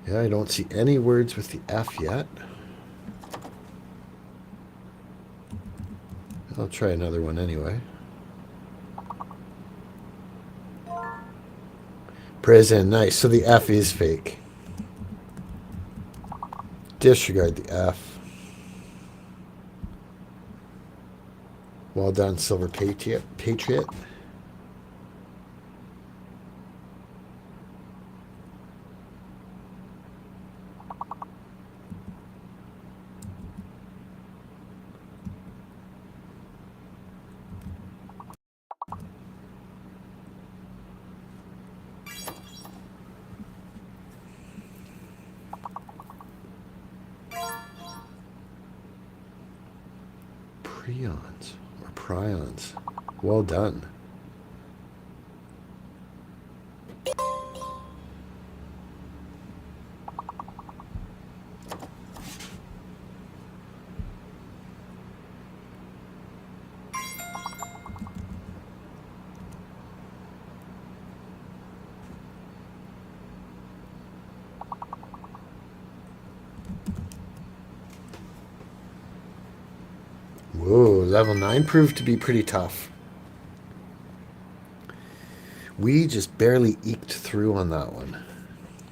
Yeah, I don't see any words with the F yet. I'll try another one anyway. Prison, nice. So the F is fake. Disregard the F. Well done, Silver Patriot. Prions or prions. Well done. level 9 proved to be pretty tough. We just barely eked through on that one.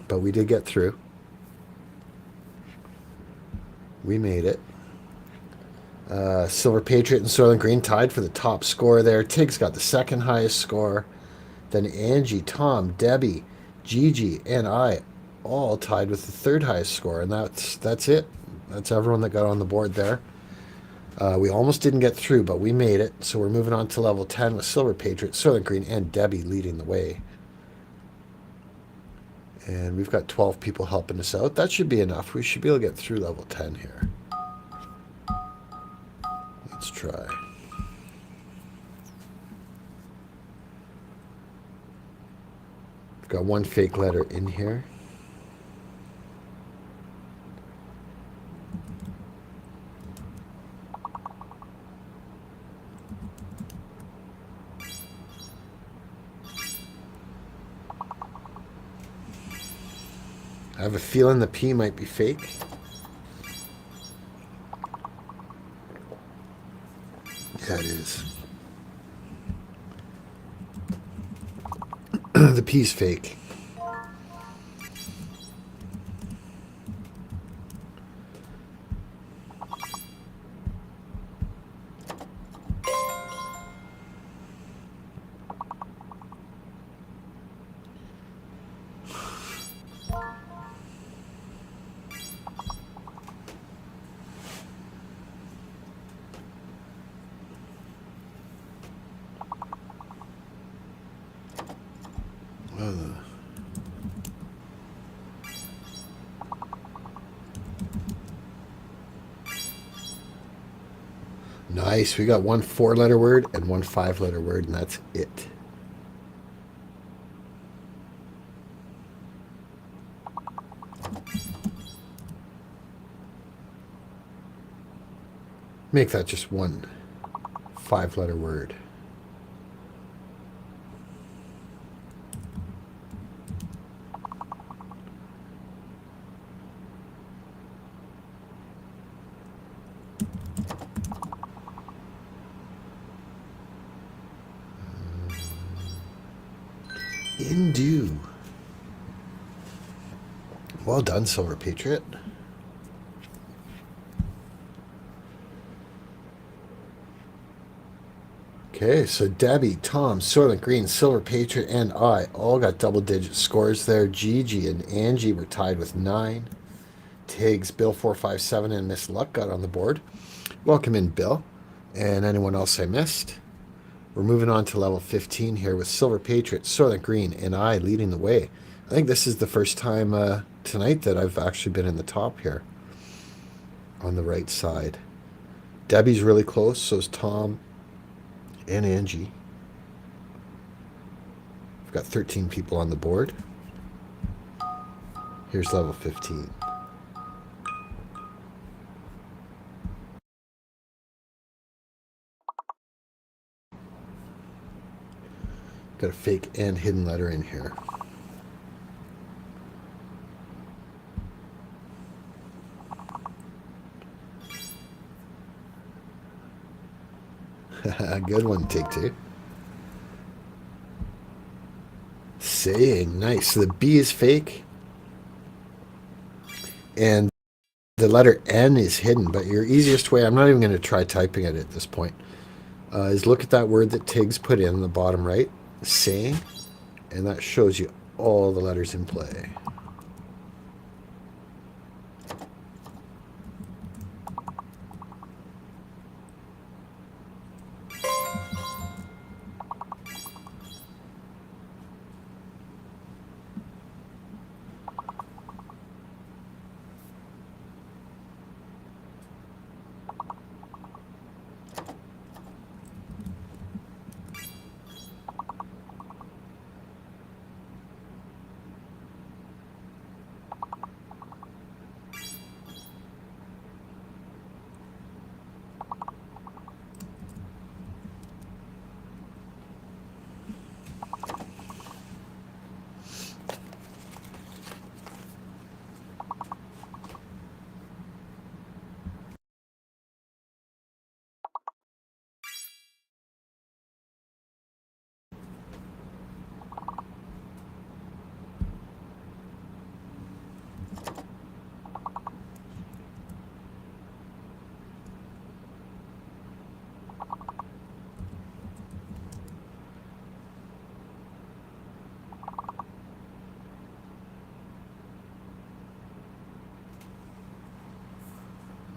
But we did get through. We made it. Silver Patriot and Soylent Green tied for the top score there. Tig's got the second highest score. Then Angie, Tom, Debbie, Gigi, and I all tied with the third highest score. And that's it. That's everyone that got on the board there. We almost didn't get through, but we made it. So we're moving on to level 10 with Silver Patriot, Soylent Green, and Debbie leading the way. And we've got 12 people helping us out. That should be enough. We should be able to get through level 10 here. Let's try. We've got one fake letter in here. I have a feeling the P might be fake. Yeah, it is. The P's fake. Nice. We got one 4-letter word and one 5-letter word, and that's it. Make that just one 5-letter word. Indue. Well done, Silver Patriot. Okay, so Debbie, Tom, Soylent Green, Silver Patriot, and I all got double-digit scores there. Gigi and Angie were tied with 9. Tiggs, Bill 457, and Miss Luck got on the board. Welcome in, Bill, and anyone else I missed. We're moving on to level 15 here with Silver Patriot, Soylent Green, and I leading the way. I think this is the first time tonight that I've actually been in the top here on the right side. Debbie's really close, so is Tom and Angie. We've got 13 people on the board. Here's level 15. Got a fake and hidden letter in here. Good one, take two. Saying, nice. So the B is fake. And the letter N is hidden, but your easiest way, I'm not even going to try typing it at this point, is look at that word that Tiggs put in the bottom right, saying, and that shows you all the letters in play.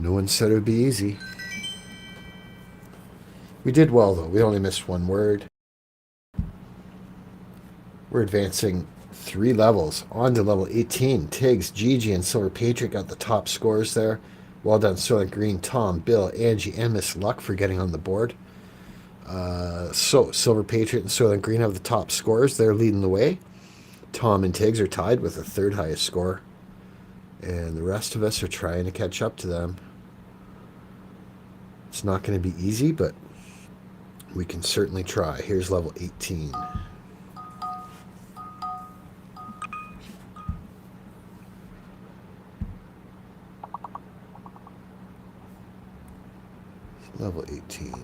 No one said it would be easy. We did well, though. We only missed one word. We're advancing 3 levels. On to level 18. Tiggs, Gigi, and Silver Patriot got the top scores there. Well done, Soylent Green, Tom, Bill, Angie, and Miss Luck for getting on the board. So, Silver Patriot and Soylent Green have the top scores. They're leading the way. Tom and Tiggs are tied with the 3rd highest score. And the rest of us are trying to catch up to them. It's not going to be easy, but we can certainly try. Here's level 18. Level 18.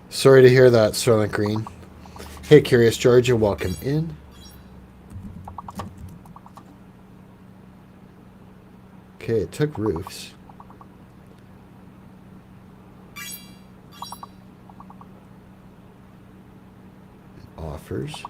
Sorry to hear that, Soylent Green. Hey, Curious Georgia, welcome in. Okay, it took roofs. Offers.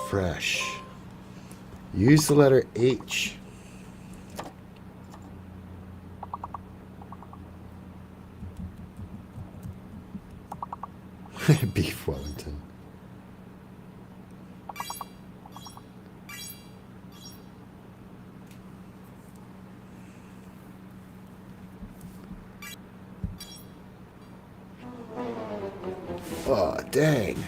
Fresh. Use the letter H. Beef Wellington. Oh, dang.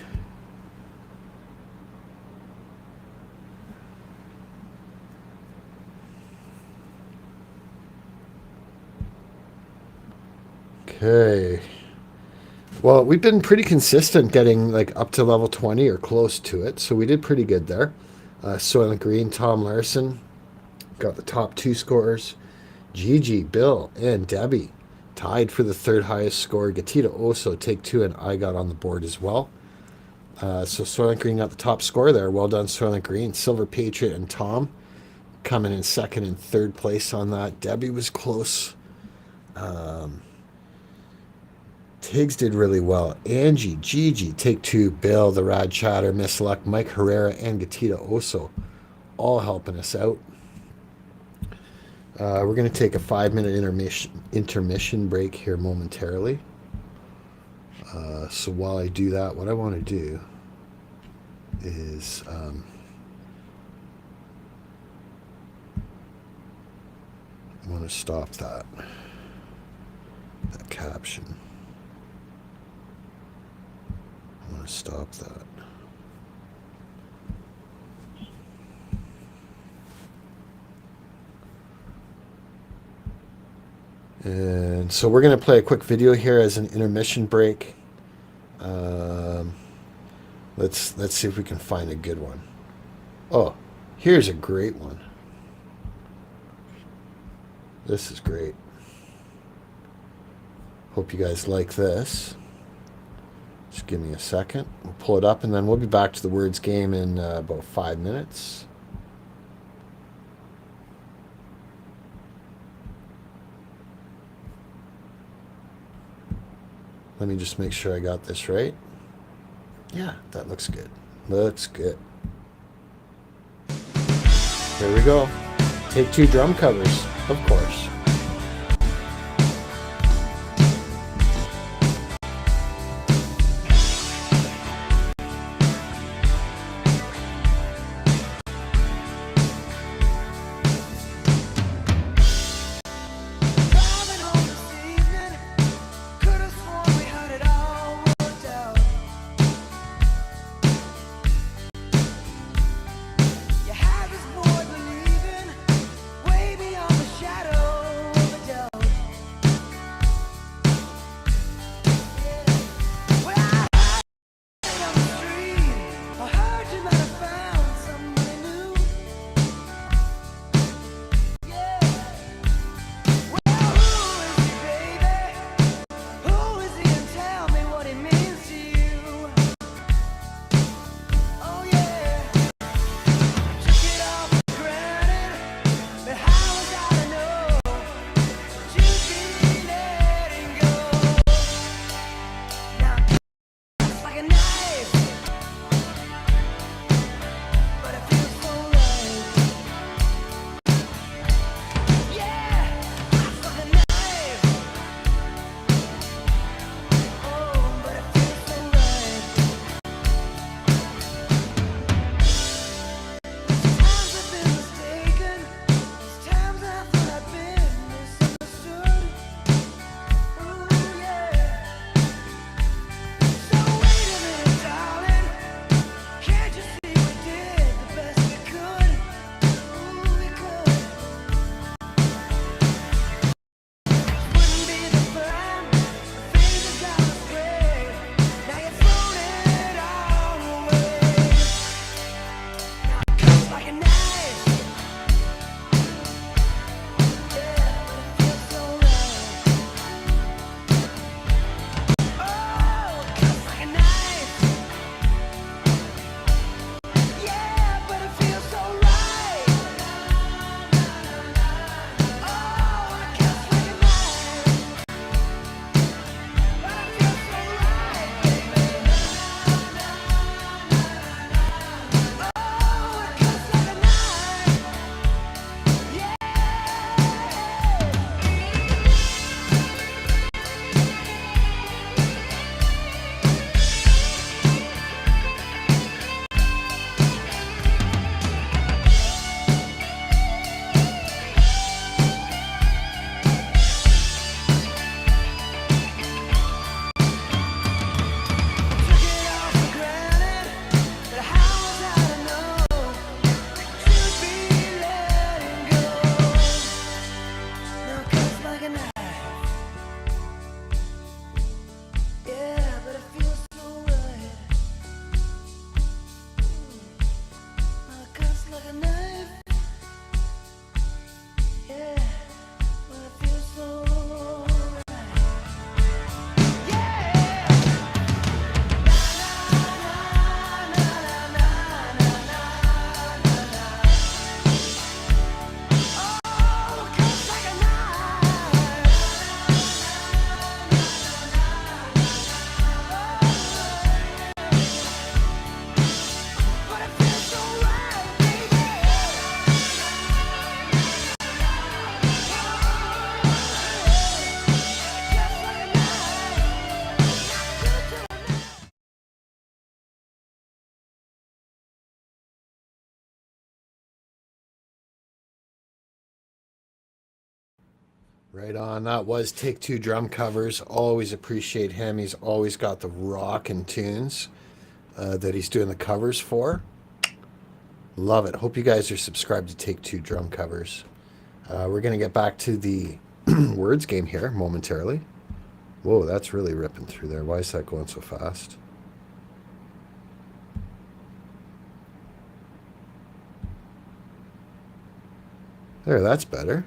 Okay. Well, we've been pretty consistent getting like up to level 20 or close to it, so we did pretty good there. Soylent Green, Tom Larson got the top 2 scorers. Gigi, Bill, and Debbie tied for the 3rd highest score. Gatita Oso, take 2, and I got on the board as well. So Soylent Green got the top score there. Well done, Soylent Green. Silver Patriot and Tom coming in 2nd and 3rd place on that. Debbie was close. Tiggs did really well. Angie, Gigi, take 2, Bill, the Rad Chatter, Miss Luck, Mike Herrera, and Gatita Oso all helping us out. We're going to take a 5-minute intermission break here momentarily. So while I do that, what I want to do is I want to stop that caption. I want to stop that. And so we're going to play a quick video here as an intermission break. Let's see if we can find a good one. Oh, here's a great one. This is great. Hope you guys like this. Just give me a second. We'll pull it up, and then we'll be back to the words game in about 5 minutes. Let me just make sure I got this right. Yeah, that looks good. Looks good. Here we go. Take 2 drum covers, of course. Right on. That was Take Two drum covers. Always appreciate him. He's always got the rockin' tunes that he's doing the covers for. Love it. Hope you guys are subscribed to Take Two drum covers. We're going to get back to the words game here momentarily. Whoa, that's really ripping through there. Why is that going so fast? There, that's better.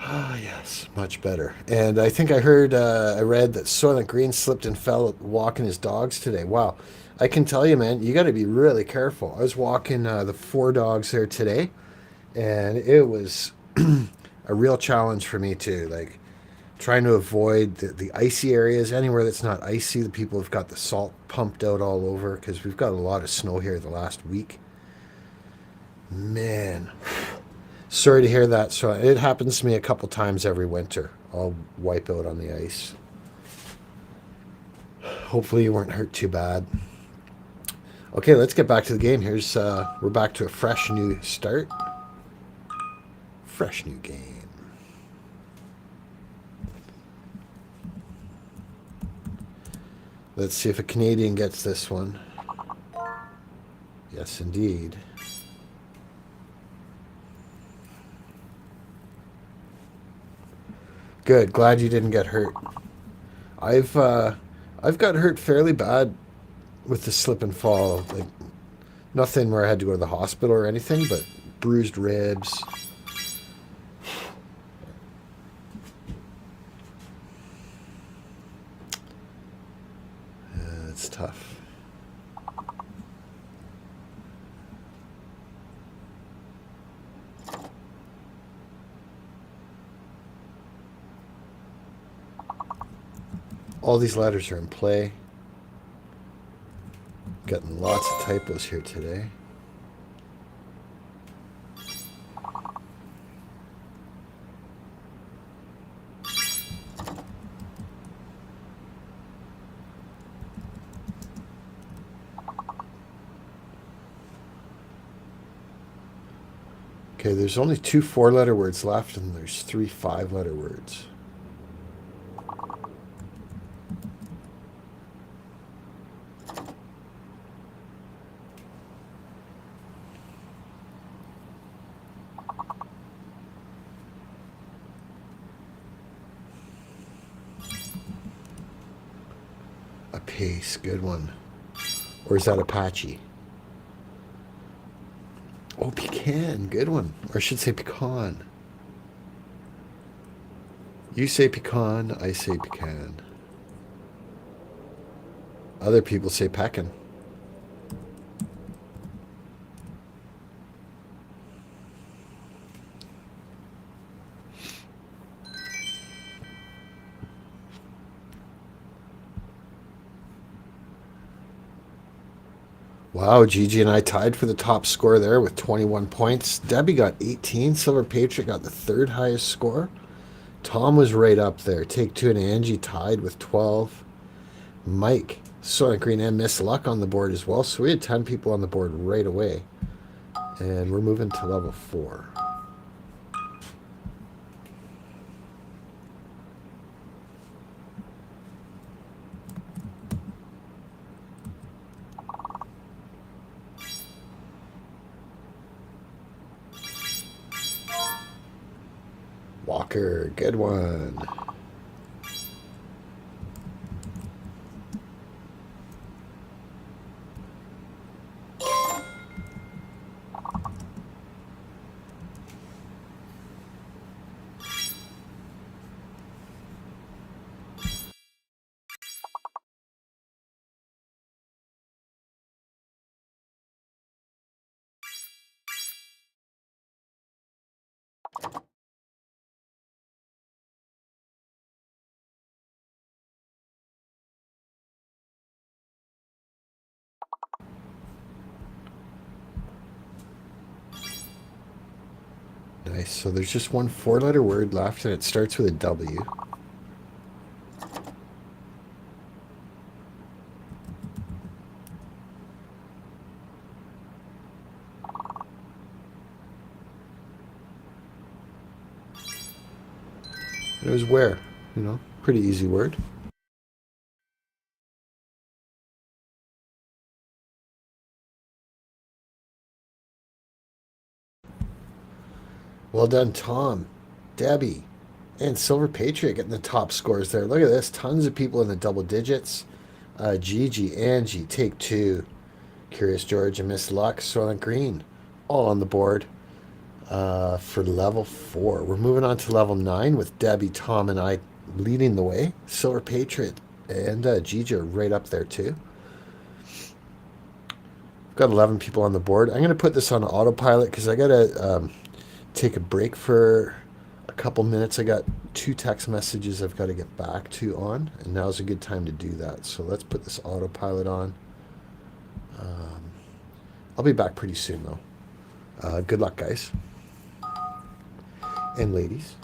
Ah, yes, much better. And I think I heard, I read that Soylent Green slipped and fell walking his dogs today. Wow. I can tell you, man, you got to be really careful. I was walking the 4 dogs there today, and it was a real challenge for me too. Like trying to avoid the icy areas. Anywhere that's not icy, the people have got the salt pumped out all over because we've got a lot of snow here the last week. Man. Sorry to hear that. So it happens to me a couple times every winter. I'll wipe out on the ice. Hopefully you weren't hurt too bad. Okay, let's get back to the game. Here's we're back to a fresh new start. Fresh new game. Let's see if a Canadian gets this one. Yes, indeed. Good. Glad you didn't get hurt. I've got hurt fairly bad with the slip and fall. Like nothing where I had to go to the hospital or anything, but bruised ribs. It's tough. All these letters are in play. Getting lots of typos here today. Okay, there's only 2 4-letter words left, and there's 3 5-letter words. Pace, good one. Or is that Apache? Oh, pecan. Good one. Or I should say pecan. You say pecan, I say pecan. Other people say pecan. Wow, Gigi and I tied for the top score there with 21 points. Debbie got 18. Silver Patriot got the third highest score. Tom was right up there. Take Two and Angie tied with 12. Mike, Sonic Green, and Miss Luck on the board as well. So we had 10 people on the board right away. And we're moving to level 4. Walker, good one. Nice. So there's just one 4-letter word left, and it starts with a W. And it was where. Pretty easy word. Well done, Tom, Debbie, and Silver Patriot getting the top scores there. Look at this. Tons of people in the double digits. Gigi, Angie, Take Two, Curious George, and Miss Luck, Soylent Green, all on the board for level 4. We're moving on to level 9 with Debbie, Tom, and I leading the way. Silver Patriot and Gigi are right up there too. We've got 11 people on the board. I'm going to put this on autopilot because I got to take a break for a couple minutes. I got 2 text messages I've got to get back to on, and now's a good time to do that. So let's put this autopilot on. I'll be back pretty soon, though. Good luck, guys and ladies.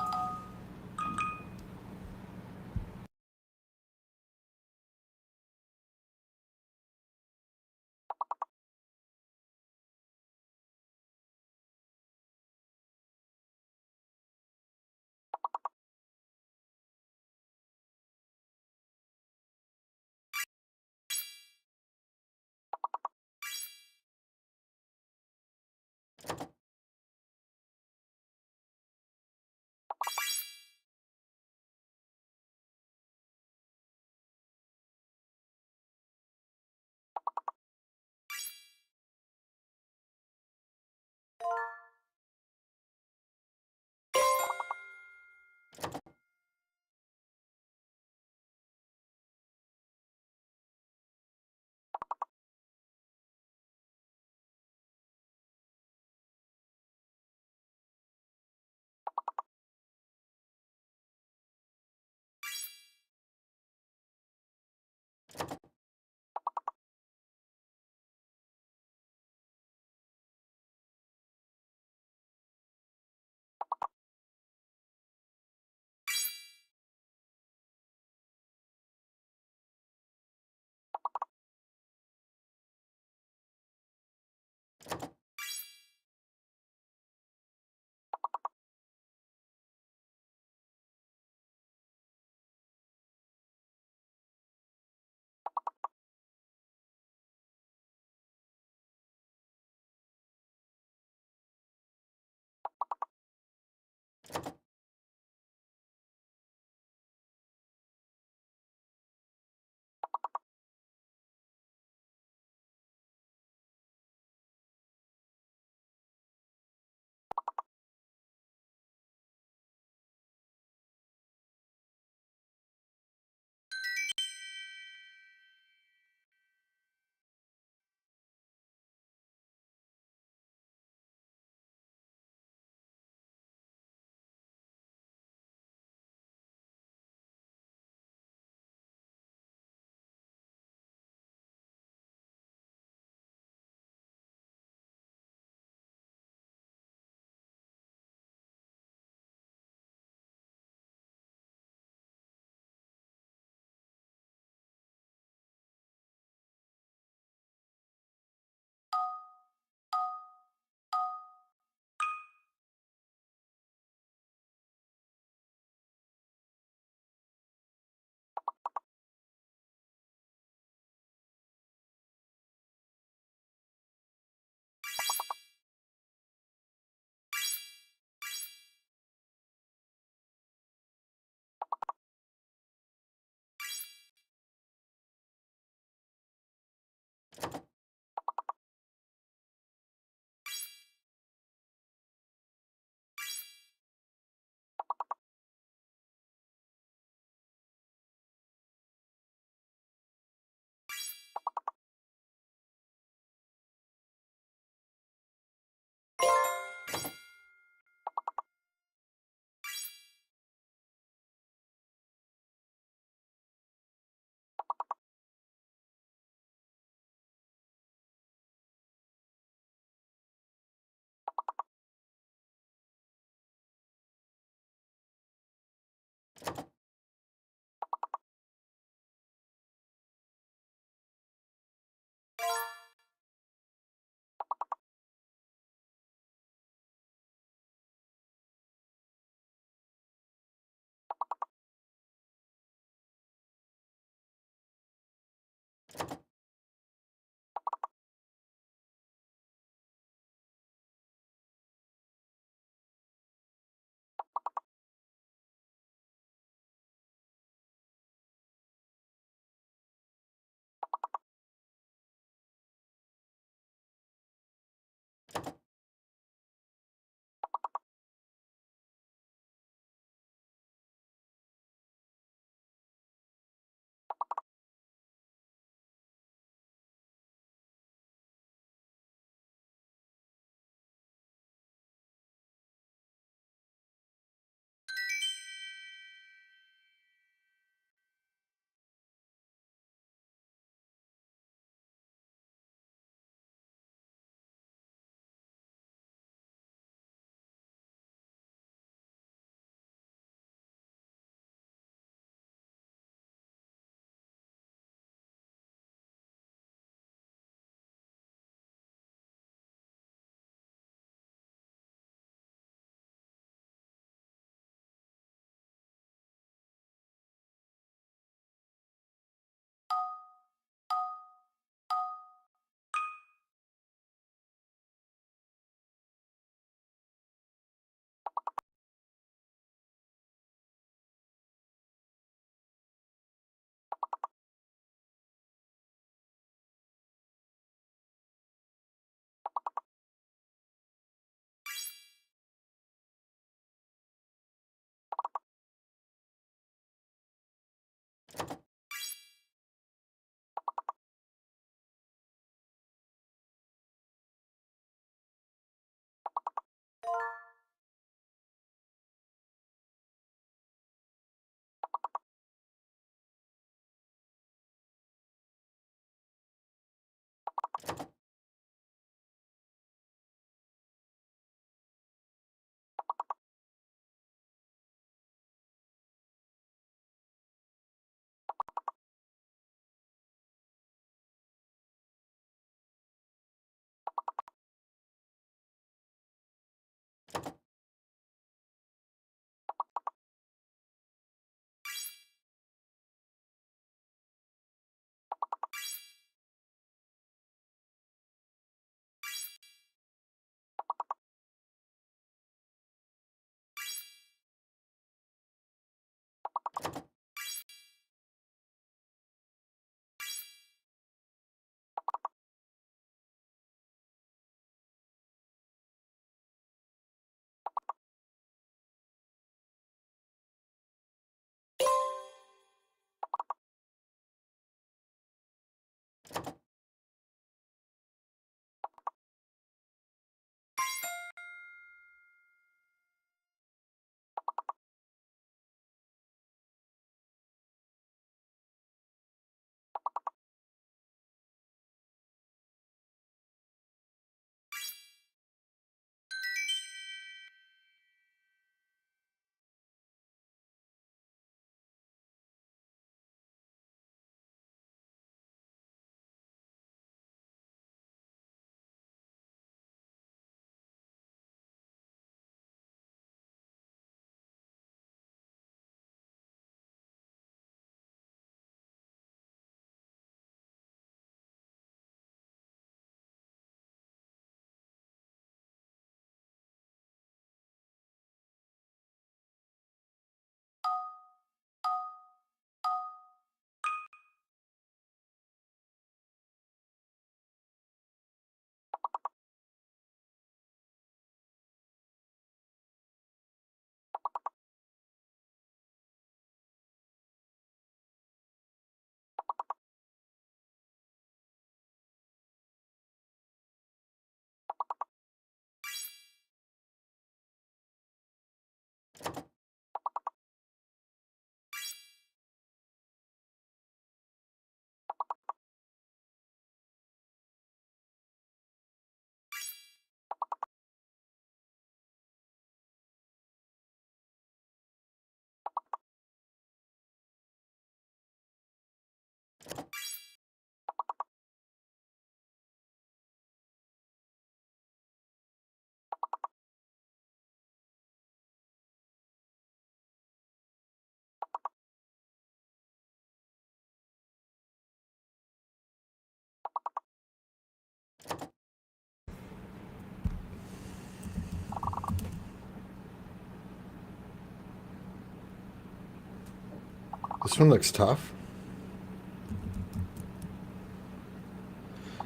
This one looks tough.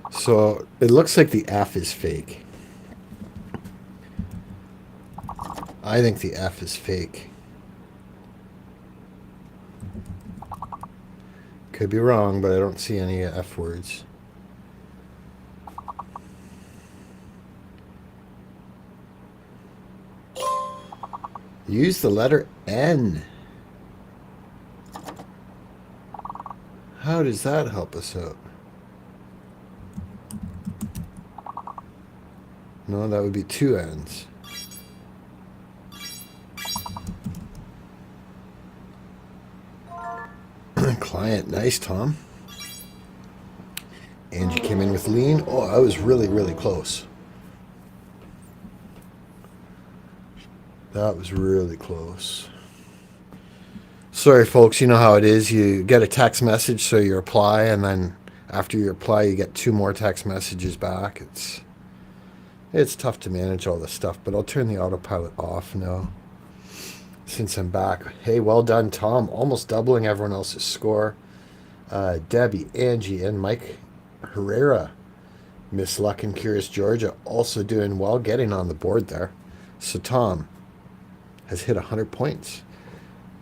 So it looks like the F is fake. I think the F is fake. Could be wrong, but I don't see any F words. Use the letter N. How does that help us out? No, that would be two N's. Client, nice, Tom. Angie came in with lean. Oh, I was really, really close. That was really close. Sorry, folks. You know how it is. You get a text message, so you reply, and then after you reply, you get two more text messages back. It's tough to manage all this stuff, but I'll turn the autopilot off now since I'm back. Hey, well done, Tom. Almost doubling everyone else's score. Debbie, Angie, and Mike Herrera. Miss Luck and Curious Georgia also doing well, getting on the board there. So Tom has hit 100 points.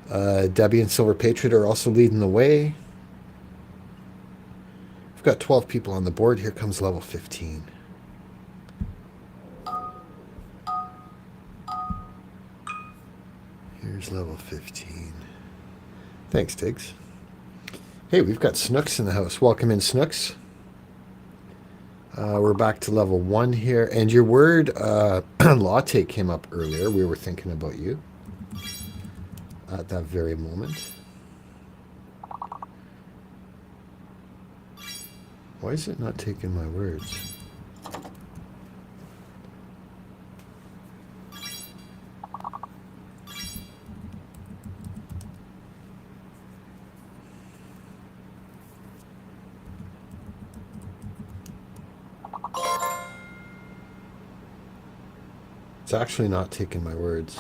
Debbie and Silver Patriot are also leading the way. We've got 12 people on the board. Here comes level 15. Here's level 15. Thanks, Tiggs. Hey, we've got Snooks in the house. Welcome in, Snooks. We're back to level 1 here. And your word latte came up earlier. We were thinking about you at that very moment. Why is it not taking my words? It's actually not taking my words.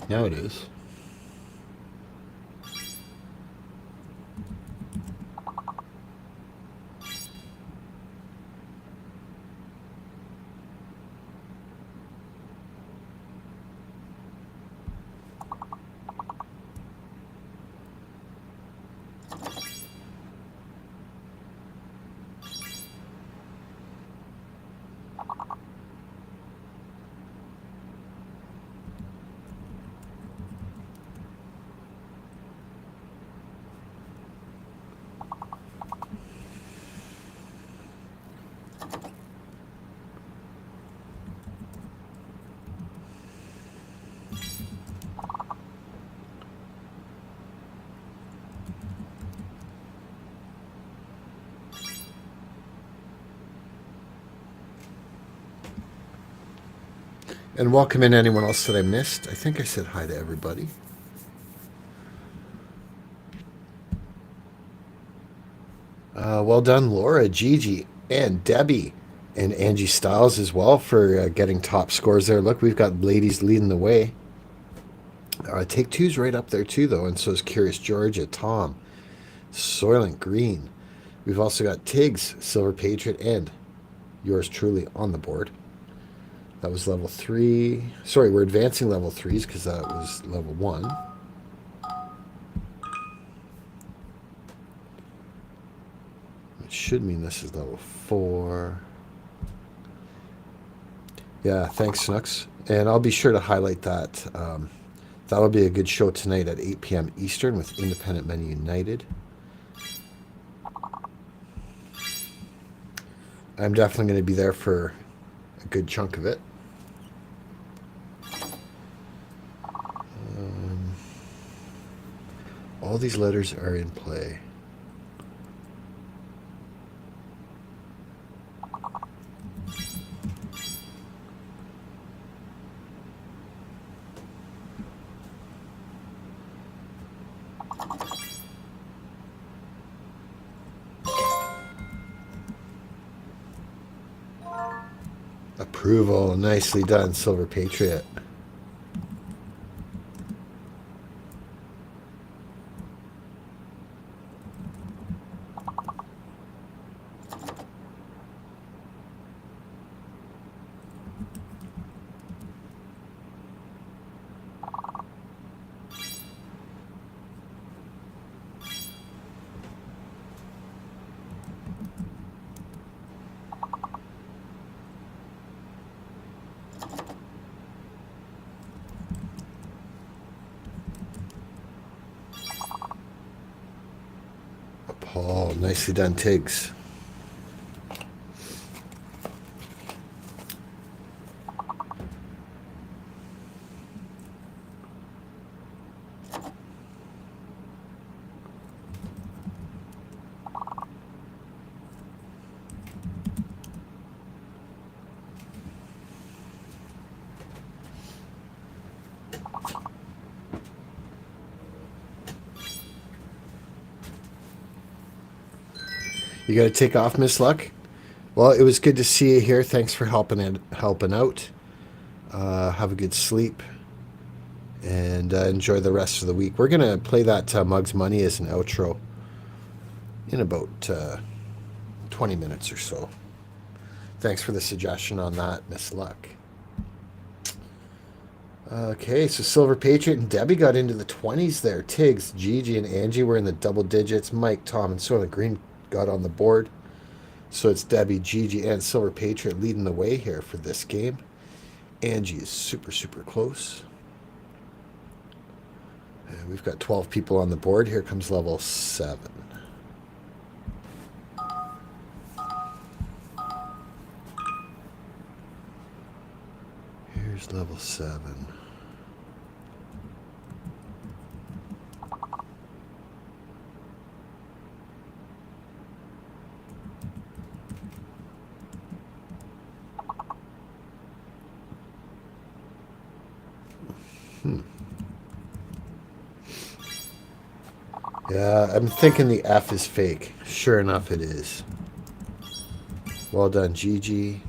Now it is. And welcome in anyone else that I missed. I think I said hi to everybody. Well done, Laura, Gigi, and Debbie, and Angie Styles as well for getting top scores there. Look, we've got ladies leading the way. Take Two's right up there too, though, and so is Curious Georgia, Tom, Soylent Green. We've also got Tiggs, Silver Patriot, and yours truly on the board. That was level 3. Sorry, we're advancing level 3s because that was level 1. It should mean this is level 4. Yeah, thanks, Snooks. And I'll be sure to highlight that. That'll be a good show tonight at 8 p.m. Eastern with Independent Men United. I'm definitely going to be there for a good chunk of it. All these letters are in play. Approval. Nicely done, Silver Patriot. Paul, nicely done, Tiggs. You got to take off, Miss Luck. Well, it was good to see you here. Thanks for helping out. Have a good sleep and enjoy the rest of the week. We're gonna play that Mugs Money as an outro in about 20 minutes or so. Thanks for the suggestion on that, Miss Luck. Okay, so Silver Patriot and Debbie got into the 20s there. Tiggs, Gigi, and Angie were in the double digits. Mike, Tom, and Soylent Green got on the board. So it's Debbie, Gigi, and Silver Patriot leading the way here for this game. Angie is super, super close. And we've got 12 people on the board. Here comes level 7. Here's level 7. Yeah, I'm thinking the F is fake. Sure enough, it is. Well done, Gigi.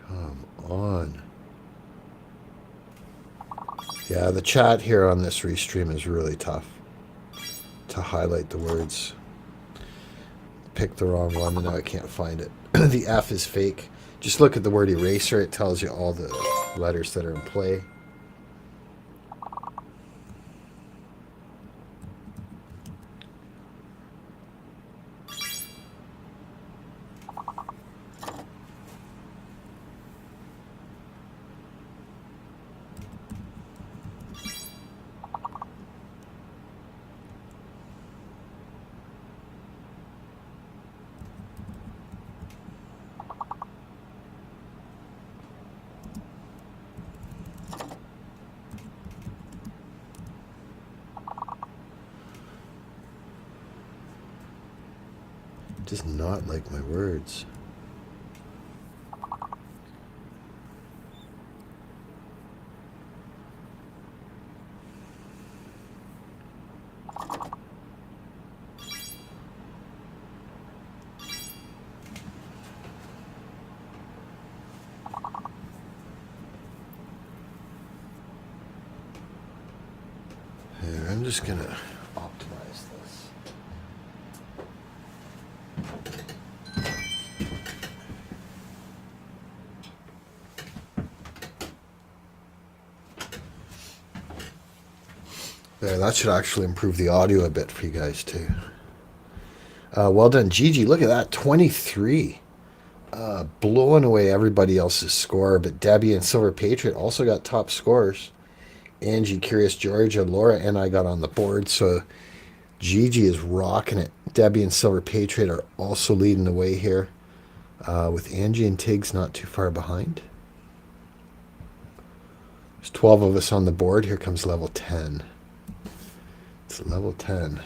Come on. Yeah, the chat here on this restream is really tough to highlight the words. Pick the wrong one and now I can't find it. The F is fake. Just look at the word eraser. It tells you all the letters that are in play. Does not like my words. Here, I'm just gonna optimize this. There, that should actually improve the audio a bit for you guys too. Well done, Gigi. Look at that, 23. Blowing away everybody else's score, but Debbie and Silver Patriot also got top scores. Angie, Curious Georgia, Laura, and I got on the board, so Gigi is rocking it. Debbie and Silver Patriot are also leading the way here, with Angie and Tiggs not too far behind. There's 12 of us on the board. Here comes level 10. It's level 10.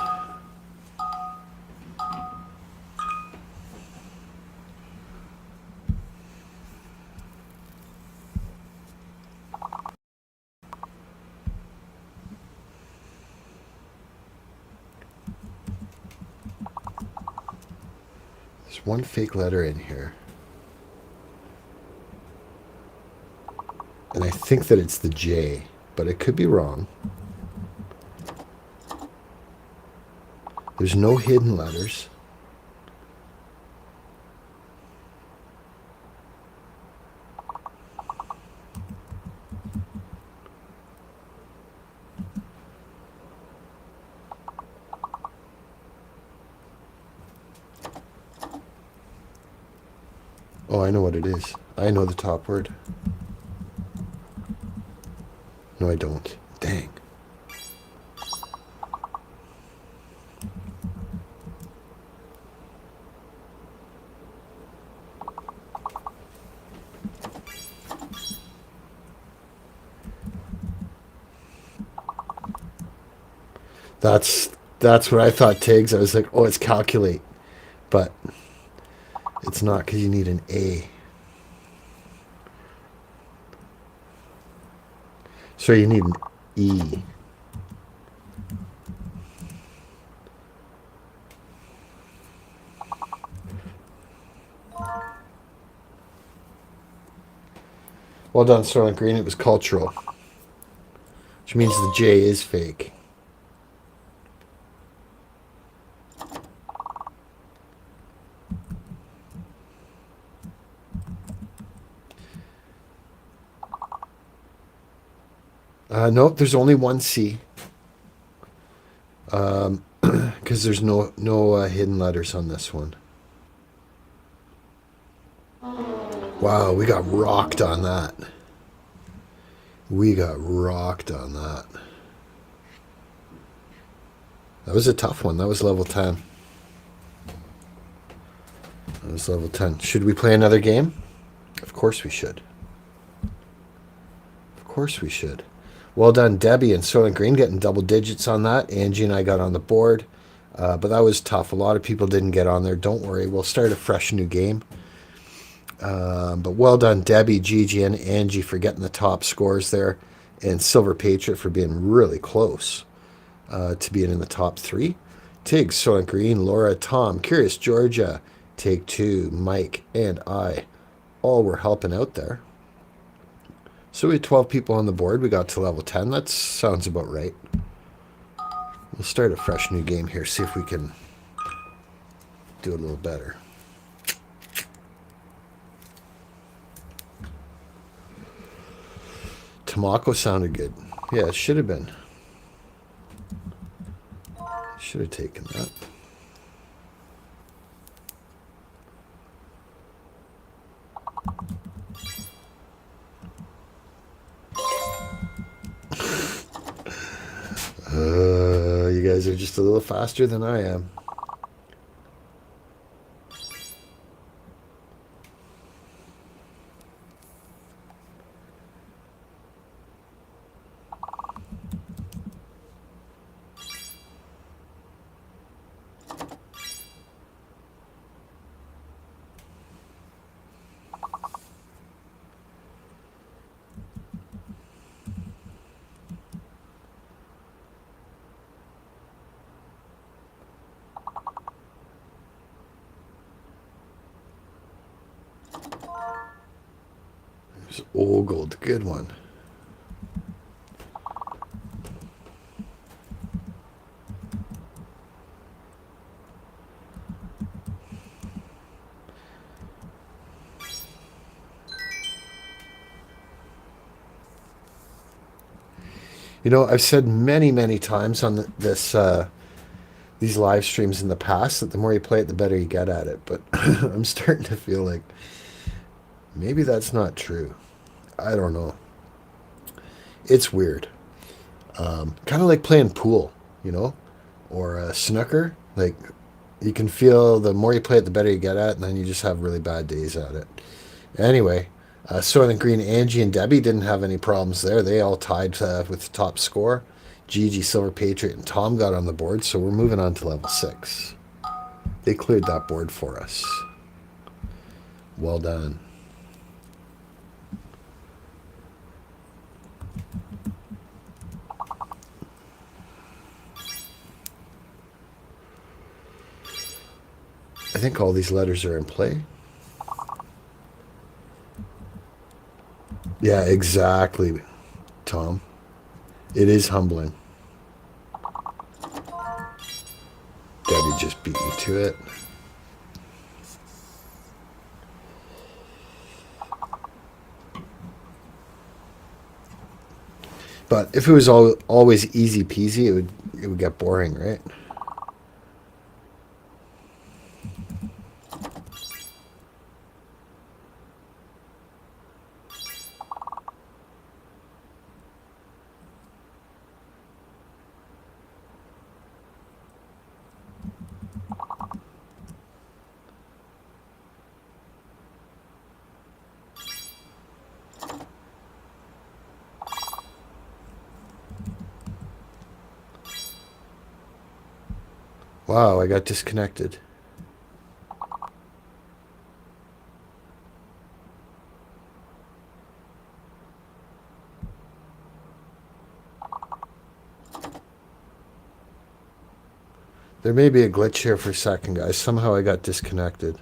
There's one fake letter in here. And I think that it's the J, but it could be wrong. There's no hidden letters. Oh, I know what it is. I know the top word. No, I don't. Dang. That's what I thought, Tiggs. I was like, oh, it's calculate. But it's not because you need an A. So you need an E. Well done, Sterling Green. It was cultural, which means the J is fake. Nope, there's only one C. Because there's no hidden letters on this one. Wow, we got rocked on that. We got rocked on that. That was a tough one. That was level 10. That was level 10. Should we play another game? Of course we should. Of course we should. Well done, Debbie and Soylent Green getting double digits on that. Angie and I got on the board. But that was tough. A lot of people didn't get on there. Don't worry. We'll start a fresh new game. But well done, Debbie, Gigi, and Angie for getting the top scores there. And Silver Patriot for being really close to being in the top 3. Tig, Soylent Green, Laura, Tom, Curious, Georgia, Take Two, Mike, and I all were helping out there. So we had 12 people on the board. We got to level 10. That sounds about right. We'll start a fresh new game here. See if we can do a little better. Tamako sounded good. Yeah, it should have been. Should have taken that. You guys are just a little faster than I am. Ogled, good one. You know, I've said many, many times on these live streams in the past that the more you play it, the better you get at it. But I'm starting to feel like maybe that's not true. I don't know. It's weird. Kind of like playing pool, you know, or snooker. Like, you can feel the more you play it, the better you get at it, and then you just have really bad days at it. Anyway, Soylent Green, Angie, and Debbie didn't have any problems there. They all tied with the top score. Gigi, Silver Patriot, and Tom got on the board, so we're moving on to level 6. They cleared that board for us. Well done. I think all these letters are in play. Yeah, exactly, Tom. It is humbling. Debbie just beat me to it. But if it was always easy peasy, it would get boring, right? Wow, I got disconnected. There may be a glitch here for a second, guys. Somehow I got disconnected.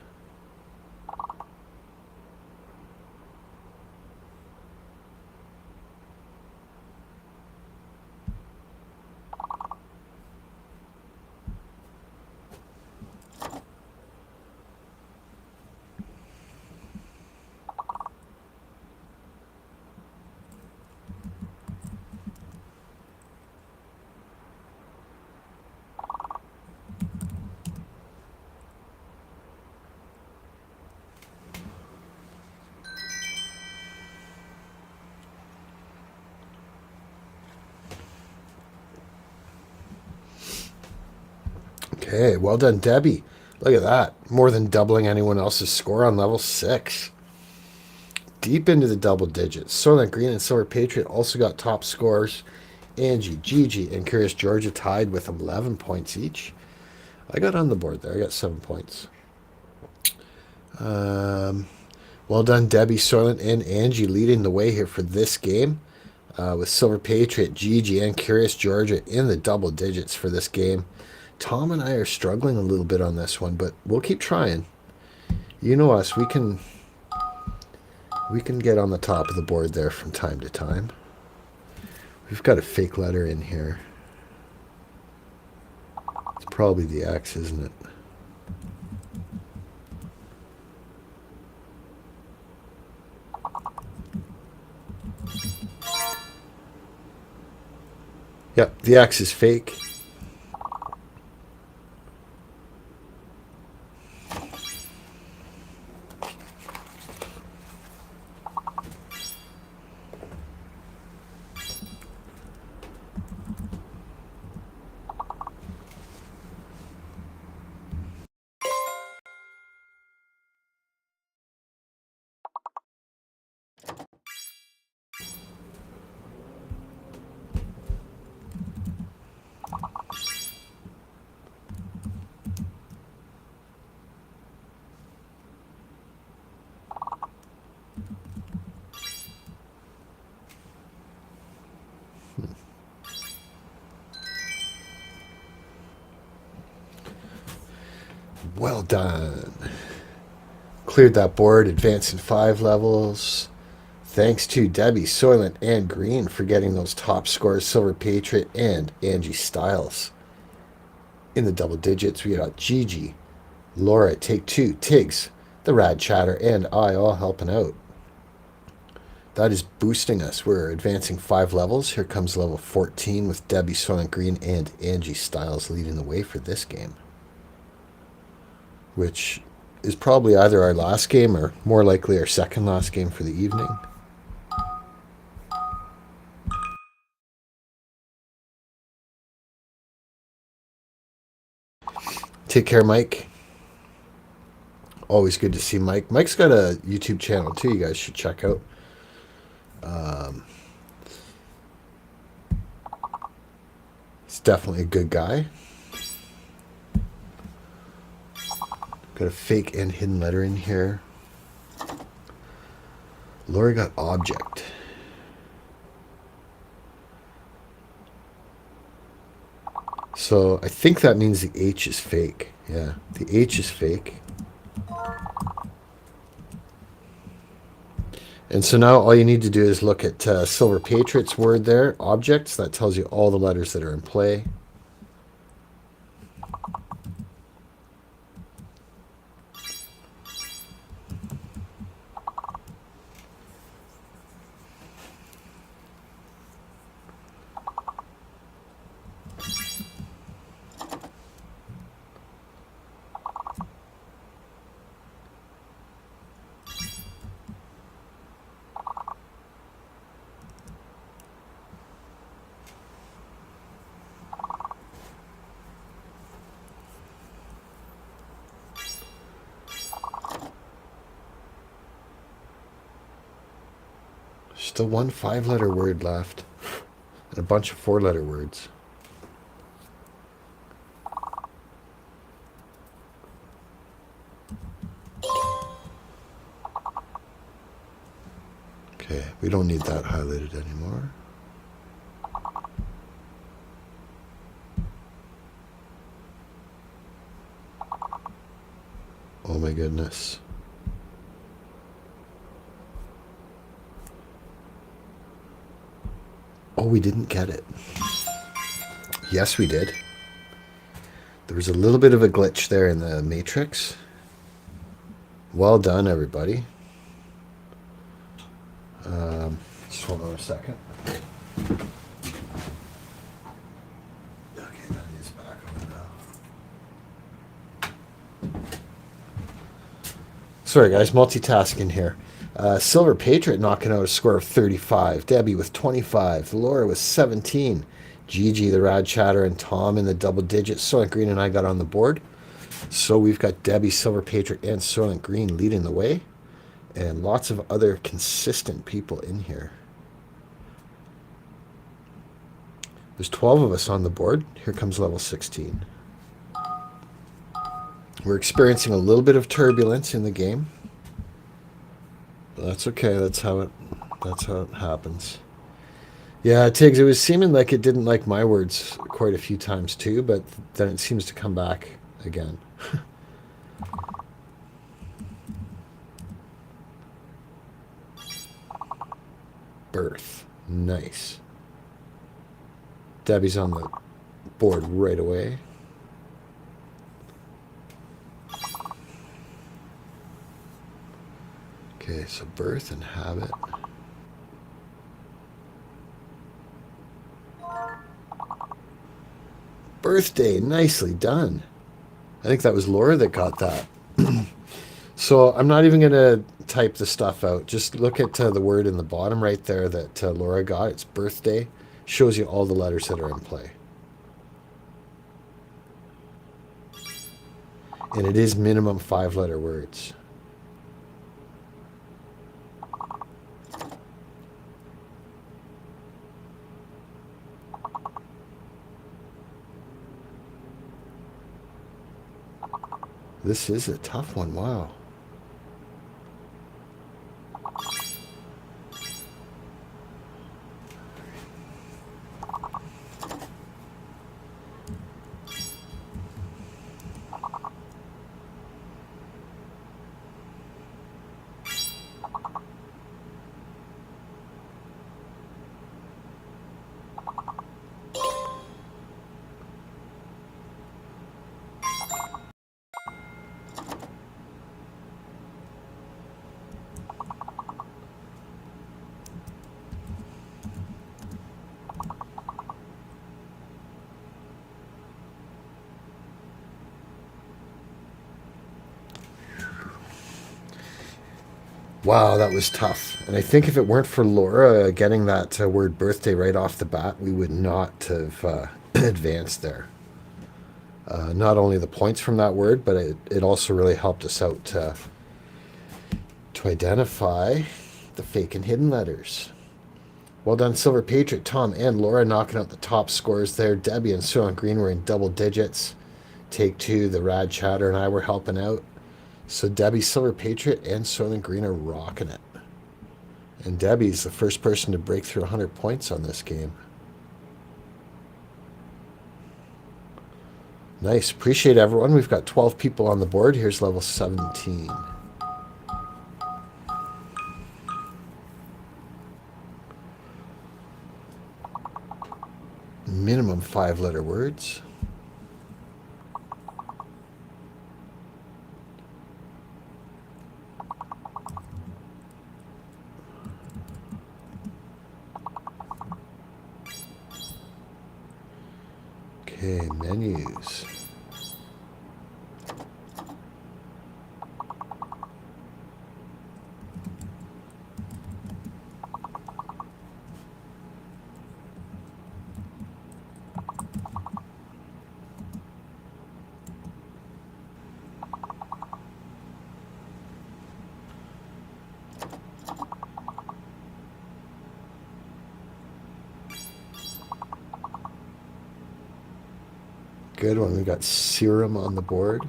Okay, well done, Debbie. Look at that. More than doubling anyone else's score on level 6. Deep into the double digits. Soylent Green and Silver Patriot also got top scores. Angie, Gigi, and Curious Georgia tied with 11 points each. I got on the board there. I got 7 points. Well done, Debbie, Soylent, and Angie leading the way here for this game. With Silver Patriot, Gigi, and Curious Georgia in the double digits for this game. Tom and I are struggling a little bit on this one, but we'll keep trying. You know us, we can get on the top of the board there from time to time. We've got a fake letter in here. It's probably the X, isn't it? Yep, the X is fake. Well done. Cleared that board, advancing 5 levels. Thanks to Debbie, Soylent, and Green for getting those top scores, Silver Patriot and Angie Styles. In the double digits, we got Gigi, Laura, Take Two, Tiggs, the Rad Chatter, and I all helping out. That is boosting us. We're advancing 5 levels. Here comes level 14 with Debbie, Soylent Green, and Angie Styles leading the way for this game, which is probably either our last game or more likely our second last game for the evening. Take care, Mike. Always good to see Mike. Mike's got a YouTube channel too. You guys should check out. He's definitely a good guy. Got a fake and hidden letter in here. Laura got object. So I think that means the H is fake. Yeah, the H is fake. And so now all you need to do is look at Silver Patriot's word there, objects. That tells you all the letters that are in play. Still one 5-letter word left. And a bunch of 4-letter words. Okay, we don't need that highlighted anymore. Oh my goodness. Oh, we didn't get it. Yes, we did. There was a little bit of a glitch there in the matrix. Well done, everybody. Just hold on a second. Okay, that is back on now. Sorry, guys, multitasking here. Silver Patriot knocking out a score of 35. Debbie with 25. Laura with 17. Gigi, the Rad Chatter, and Tom in the double digits. Soylent Green and I got on the board. So we've got Debbie, Silver Patriot, and Soylent Green leading the way. And lots of other consistent people in here. There's 12 of us on the board. Here comes level 16. We're experiencing a little bit of turbulence in the game. But that's okay. That's how it happens. Yeah, Tiggs, it was seeming like it didn't like my words quite a few times too, but then it seems to come back again. Birth. Nice. Debbie's on the board right away. Okay, so birth and habit. Birthday, nicely done. I think that was Laura that got that. So I'm not even going to type the stuff out. Just look at the word in the bottom right there that Laura got. It's birthday. Shows you all the letters that are in play. And it is minimum 5-letter words. This is a tough one. Wow. Wow, that was tough. And I think if it weren't for Laura getting that word birthday right off the bat, we would not have advanced there. Not only the points from that word, but it also really helped us out to identify the fake and hidden letters. Well done, Silver Patriot, Tom, and Laura knocking out the top scores there. Debbie and Soylent Green were in double digits. Take two, the Rad Chatter and I were helping out. So Debbie, Silver Patriot, and Soylent Green are rocking it. And Debbie's the first person to break through 100 points on this game. Nice. Appreciate everyone. We've got 12 people on the board. Here's level 17. minimum 5-letter words. Okay, menus. Good one. We got serum on the board.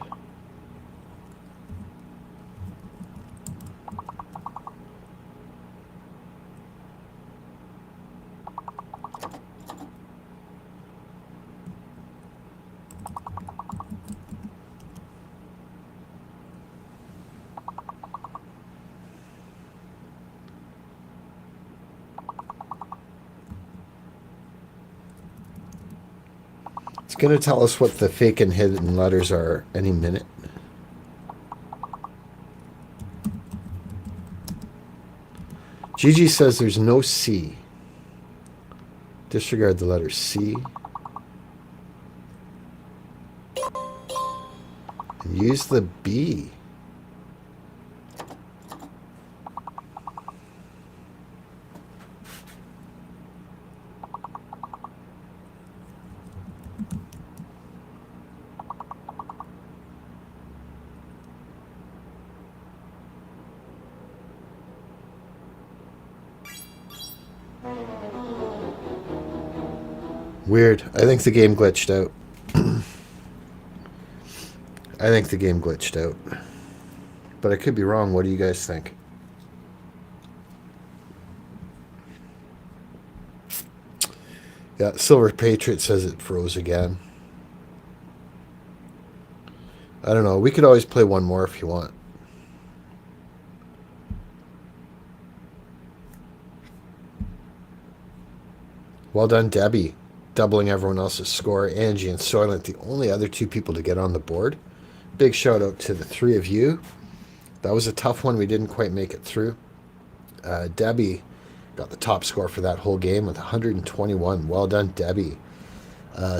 It's going to tell us what the fake and hidden letters are any minute. Gigi says there's no C. Disregard the letter C. And use the B. Weird. I think the game glitched out. I think the game glitched out. But I could be wrong. What do you guys think? Yeah, Silver Patriot says it froze again. I don't know. We could always play one more if you want. Well done, Debbie. Doubling everyone else's score. Angie and Soylent, the only other two people to get on the board. Big shout out to the three of you. That was a tough one. We didn't quite make it through. Debbie got the top score for that whole game with 121. Well done, Debbie.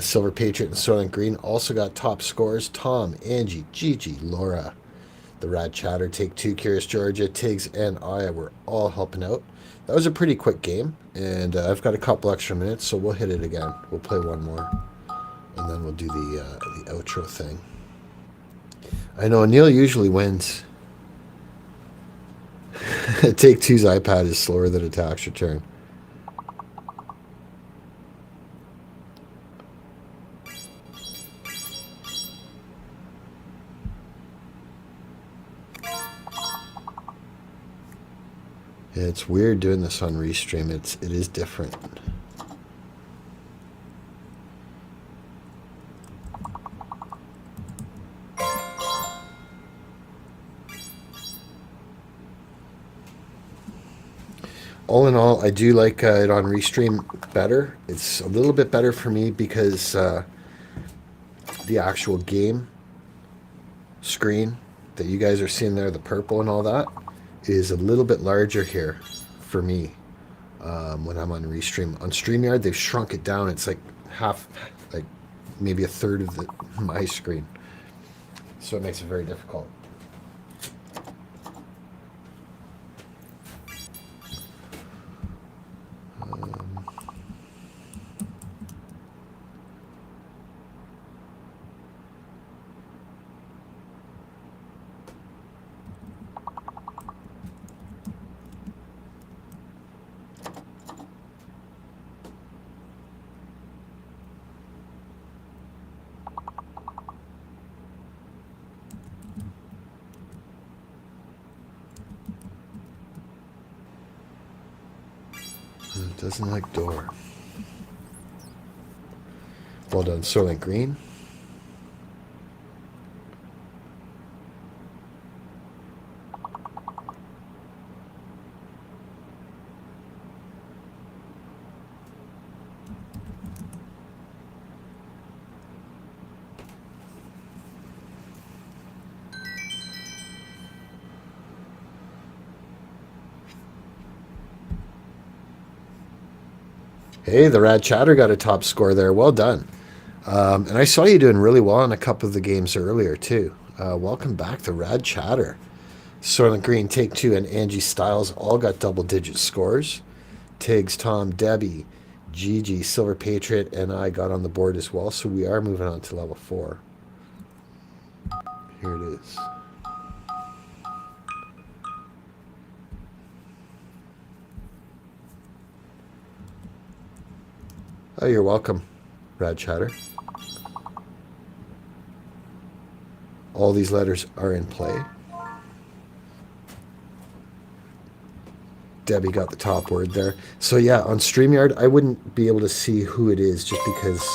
Silver Patriot and Soylent Green also got top scores. Tom, Angie, Gigi, Laura, the Rad Chatter, Take Two, Curious Georgia, Tiggs, and I were all helping out. That was a pretty quick game, and I've got a couple extra minutes, so we'll hit it again. We'll play one more, and then we'll do the outro thing. I know Neil usually wins. Take Two's iPad is slower than a tax return. Yeah, it's weird doing this on Restream. It is different. All in all, I do like it on Restream better. It's a little bit better for me because the actual game screen that you guys are seeing there, the purple and all that, is a little bit larger here for me when I'm on Restream. On StreamYard, they've shrunk it down. It's like half, like maybe a third of my screen. So it makes it very difficult. It doesn't like door. Well done, Soylent Green. Hey, the Rad Chatter got a top score there. Well done. And I saw you doing really well in a couple of the games earlier, too. Welcome back to Rad Chatter. Soylent Green, Take Two, and Angie Styles all got double-digit scores. Tiggs, Tom, Debbie, Gigi, Silver Patriot, and I got on the board as well, so we are moving on to level 4. Here it is. Oh, you're welcome, Rad Chatter. All these letters are in play. Debbie got the top word there. So yeah, on StreamYard, I wouldn't be able to see who it is just because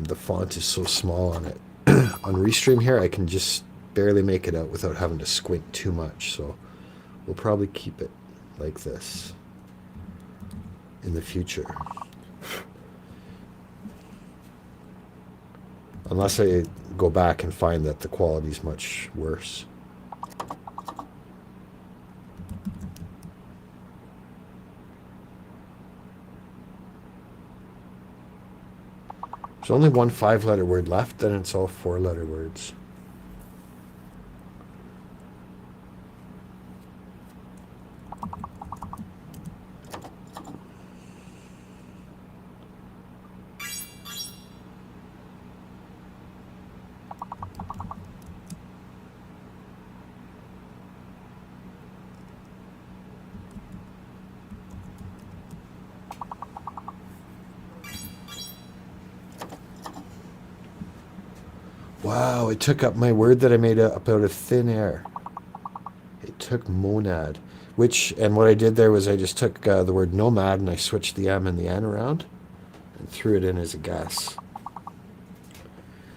the font is so small on it. On Restream here, I can just barely make it out without having to squint too much. So we'll probably keep it like this in the future. Unless I go back and find that the quality is much worse. There's only one 5-letter word left, then it's all 4-letter words. Wow, it took up my word that I made up out of thin air. It took monad, and what I did there was I just took the word nomad and I switched the M and the N around and threw it in as a guess.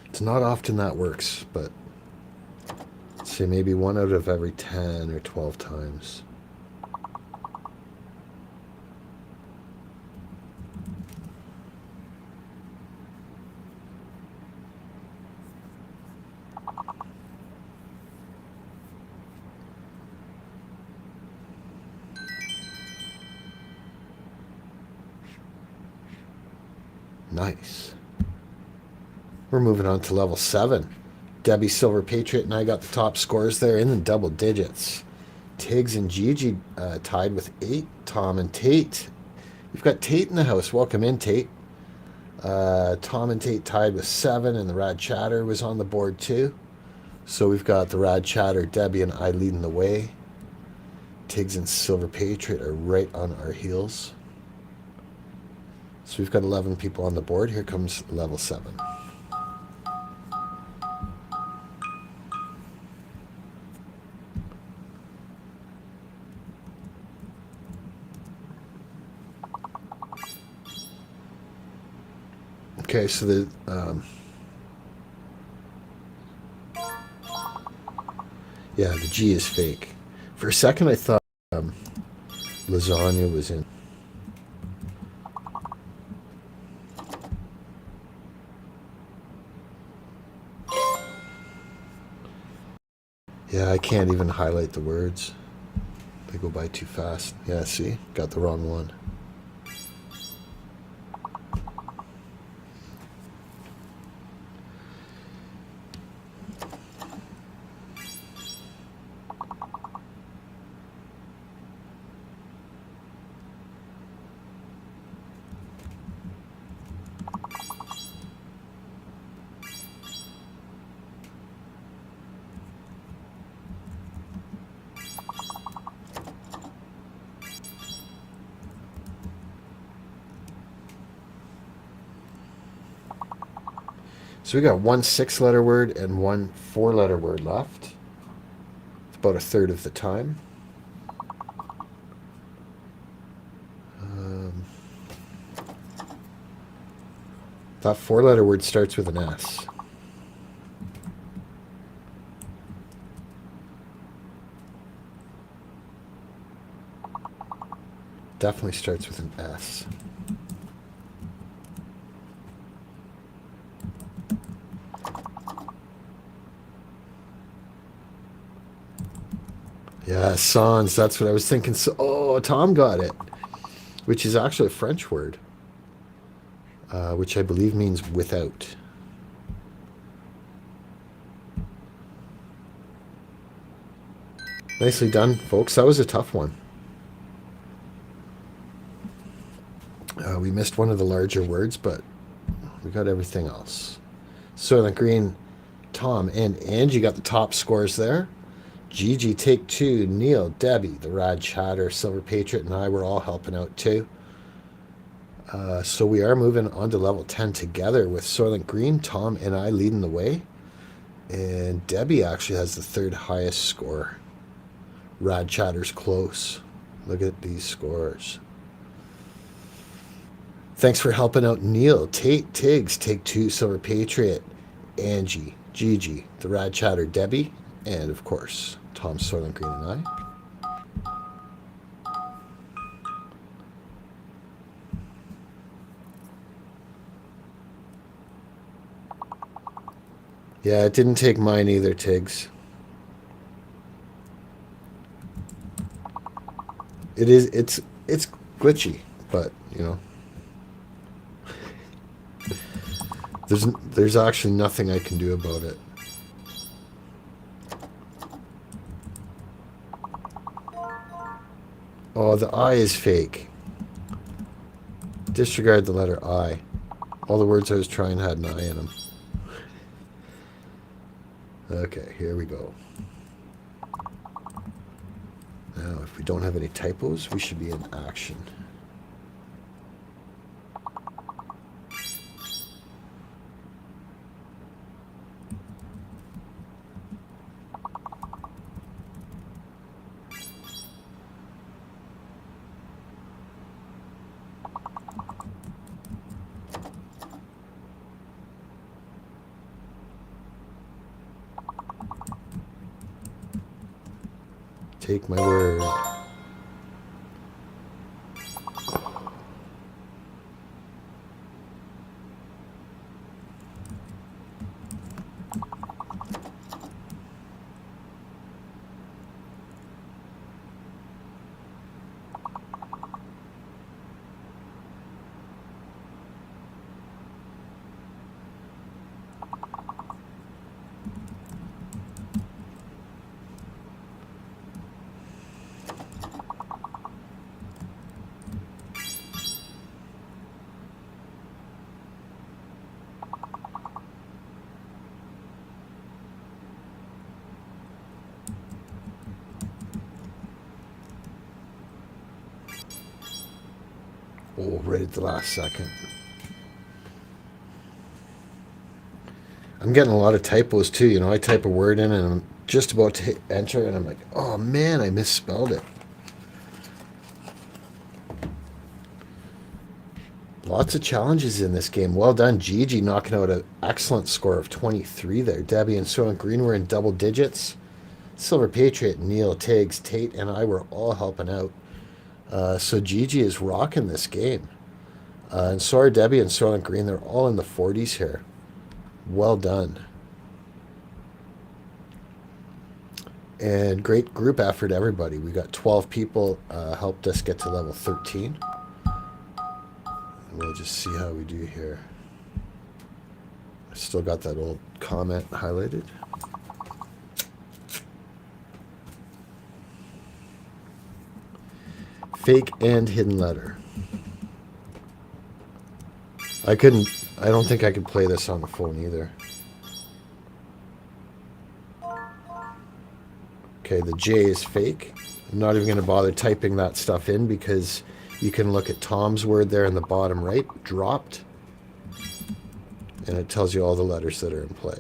It's not often that works, but let's say maybe 1 out of every 10 or 12 times. Nice. We're moving on to level 7. Debbie, Silver Patriot, and I got the top scores there in the double digits. Tiggs and Gigi tied with 8. Tom and Tate. We've got Tate in the house. Welcome in, Tate. Tom and Tate tied with 7, and the Rad Chatter was on the board too. So we've got the Rad Chatter, Debbie, and I leading the way. Tiggs and Silver Patriot are right on our heels. So we've got 11 people on the board. Here comes level 7. Okay, so the G is fake. For a second, I thought lasagna was in. Yeah, I can't even highlight the words. They go by too fast. Yeah, see? Got the wrong one. So we got one 6-letter word and one 4-letter word left. It's about a third of the time. That 4-letter word starts with an S. Definitely starts with an S. Yeah, Sans, that's what I was thinking. So, oh, Tom got it. which is actually a French word, which I believe means without. Nicely done, folks. That was a tough one. We missed one of the larger words, but we got everything else. Soylent Green, Tom, and Angie got the top scores there. Gigi, Take Two, Neil, Debbie, the Rad Chatter, Silver Patriot, and I were all helping out too. So we are moving on to level 10 together with Soylent Green, Tom, and I leading the way. And Debbie actually has the third highest score. Rad Chatter's close. Look at these scores. Thanks for helping out Neil, Tate, Tiggs, Take Two, Silver Patriot, Angie, Gigi, the Rad Chatter, Debbie, and of course, Tom, Soylent Green, and I. Yeah, it didn't take mine either, Tiggs. It's glitchy, but you know, there's actually nothing I can do about it. Oh, the I is fake. Disregard the letter I. All the words I was trying had an I in them. Okay, here we go. Now, if we don't have any typos, we should be in action. Take my word. Oh, right at the last second. I'm getting a lot of typos too. You know, I type a word in and I'm just about to hit enter and I'm like, oh man, I misspelled it. Lots of challenges in this game. Well done, Gigi, knocking out an excellent score of 23 there. Debbie and Soylent Green were in double digits. Silver Patriot, Neil, Tiggs, Tate, and I were all helping out. So Gigi is rocking this game. And so are Debbie and Soylent Green. They're all in the 40s here. Well done. And great group effort, everybody. We got 12 people helped us get to level 13. We'll just see how we do here. I still got that old comment highlighted. Fake and hidden letter. I don't think I could play this on the phone either. Okay, the J is fake. I'm not even going to bother typing that stuff in because you can look at Tom's word there in the bottom right, dropped, and it tells you all the letters that are in play.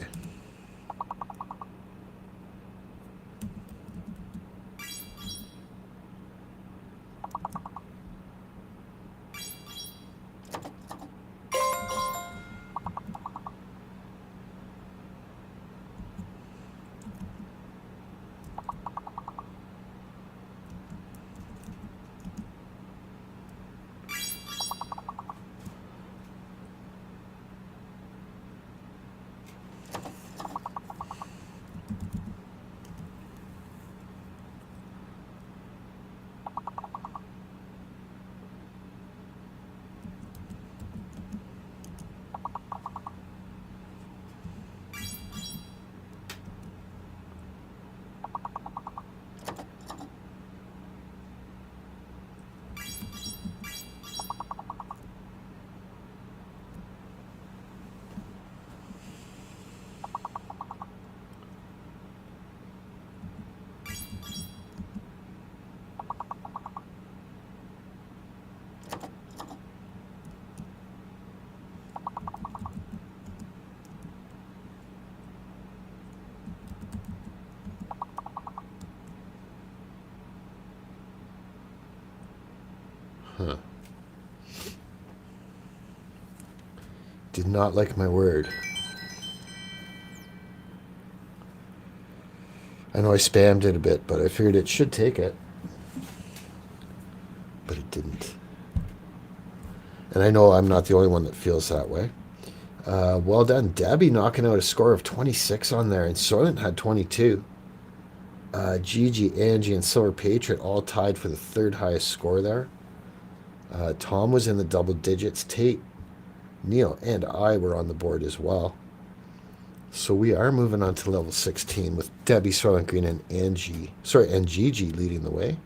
Did not like my word. I know I spammed it a bit, but I figured it should take it. But it didn't. And I know I'm not the only one that feels that way. Well done. Debbie knocking out a score of 26 on there, and Soylent had 22. Gigi, Angie, and Silver Patriot all tied for the third highest score there. Tom was in the double digits. Tate, Neil, and I were on the board as well. So we are moving on to level 16 with Debbie, Soylent Green, and Gigi leading the way.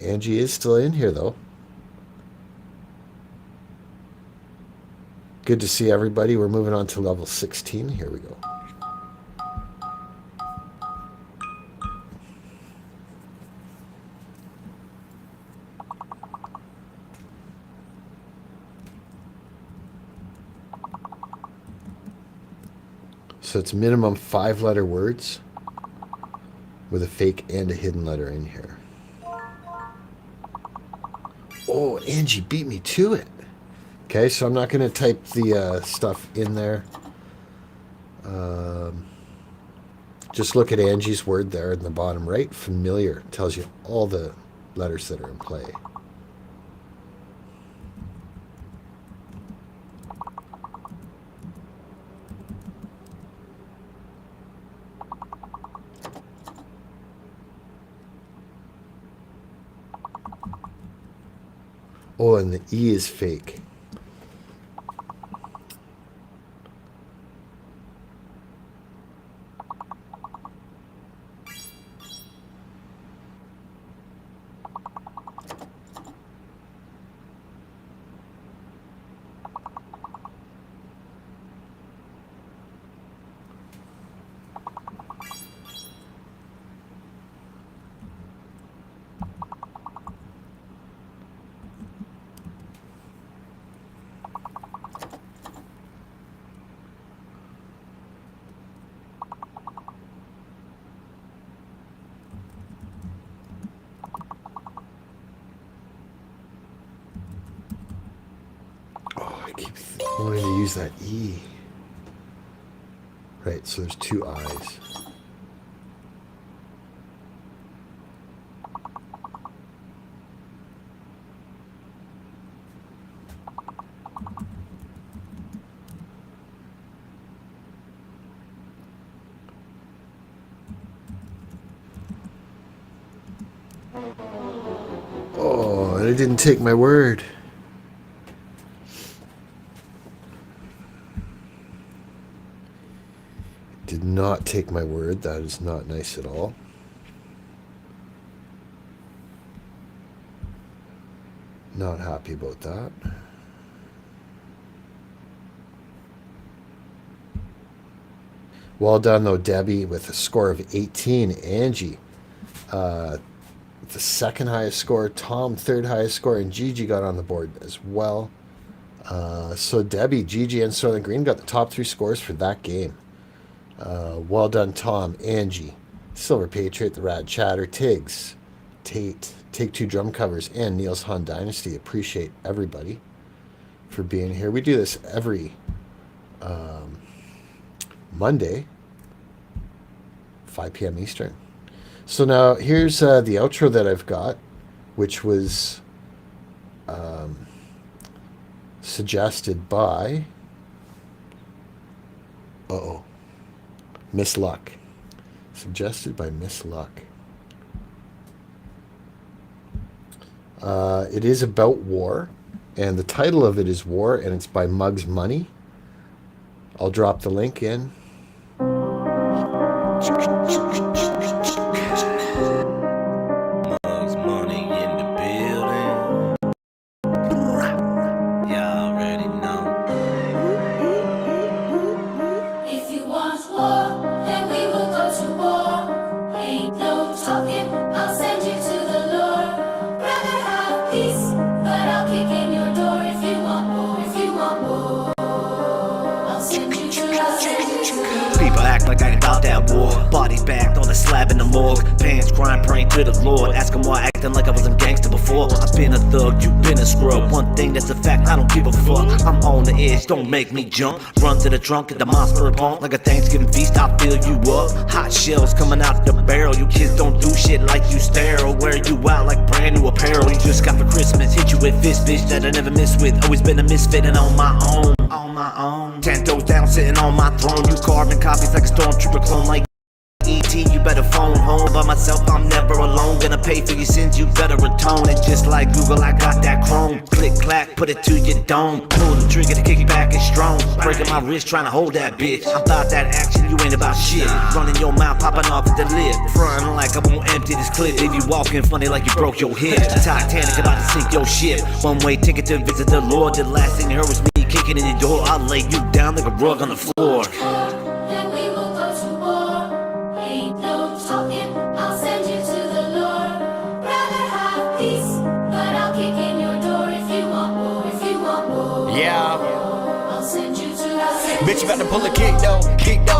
Angie is still in here, though. Good to see everybody. We're moving on to level 16. Here we go. So it's minimum 5-letter words with a fake and a hidden letter in here. Oh, Angie beat me to it. Okay, so I'm not going to type the stuff in there. Just look at Angie's word there in the bottom right. Familiar tells you all the letters that are in play. Oh, and the E is fake. I keep wanting to use that E. Right, so there's two I's. Oh, and I didn't take my word. Did not take my word. That is not nice at all. Not happy about that. Well done, though, Debbie, with a score of 18. Angie, the second highest score. Tom, third highest score. And Gigi got on the board as well. So Debbie, Gigi, and Soylent Green got the top 3 scores for that game. Well done, Tom, Angie, Silver Patriot, the Rad Chatter, Tiggs, Tate, Take Two Drum Covers, and Neil's Han Dynasty. Appreciate everybody for being here. We do this every Monday, 5 p.m. Eastern. So now here's the outro that I've got, which was suggested by Miss Luck. Suggested by Miss Luck. It is about war, and the title of it is War, and it's by Muggs Money. I'll drop the link in. Muggs Money in the building. Y'all already know. If you want war, then we will go to war. Ain't no talking, I'll send you to the Lord. Rather have peace, but I'll kick in your door. If you want war, I'll send you to. People act act like I ain't about that war. Body bagged on the slab in the morgue. Pants grind, praying to the Lord. Ask him why acting like I wasn't gangster before. I've been a thug, you've been a scrub. One thing that's a fact, I don't give a fuck. I'm on the edge, don't make me jump. Run to the trunk, get the monster pump. Like a Thanksgiving feast, I fill you up. Hot shells coming out the barrel. You kids don't do shit like you sterile. Wear you out like brand new apparel. You just got for Christmas, hit you with fist, bitch, that I never miss with. Always been a misfit and on my own. On my own. 10 toes down, sitting on my throne. You carving copies like a stormtrooper clone like E.T., you better phone home. By myself, I'm never alone. Gonna pay for your sins, you better atone. And just like Google, I got that chrome. Click, clack, put it to your dome. Pull the trigger to kick it back and strong. Breaking my wrist, trying to hold that bitch. I'm about that action, you ain't about shit. Running your mouth, popping off at the lip. Frontin' like I won't empty this clip. If you walking funny like you broke your hip. Titanic about to sink your ship. One way ticket to visit the Lord. The last thing you heard was me kicking in the door. I'll lay you down like a rug on the floor. Then we will go to war. Ain't no talking, I'll send you to the Lord. Rather have peace, but I'll kick in your door if you want war, if you want war. Yeah. I'll send you to Bitch, you about to pull a kick though,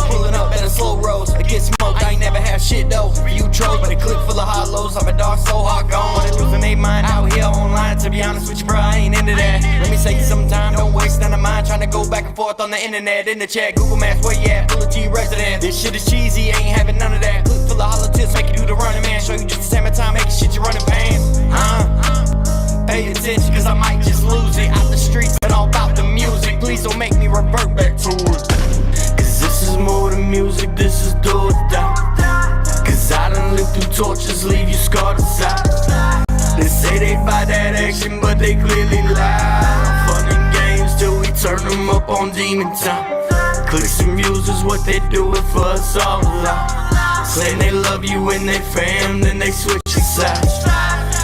pulling up at a slow road. I get smoked, I ain't never had shit though. For you trolls, but a clip full of hollows. I'm a dog so hard gone. They're losing their mind out here online. To be honest with you, bro, I ain't into that. Let me say you sometime, don't waste none of mine. Trying to go back and forth on the internet, in the chat, Google Maps, where you at? Full of G resident. This shit is cheesy, ain't having none of that. Clip full of hollow tips, make you do the running man. Show you just the same time, making shit you running pants. Pay attention, cause I might just lose it. Out the streets, but all about the music. Please don't make me revert back to it. Cause this is more than music, this is do or die. Cause I done lived through tortures, leave you scarred inside. They say they fight that action, but they clearly lie. Fun and games till we turn them up on demon time. Clicks and views is what they do it for us all alive. Saying they love you and they fam, then they switch sides.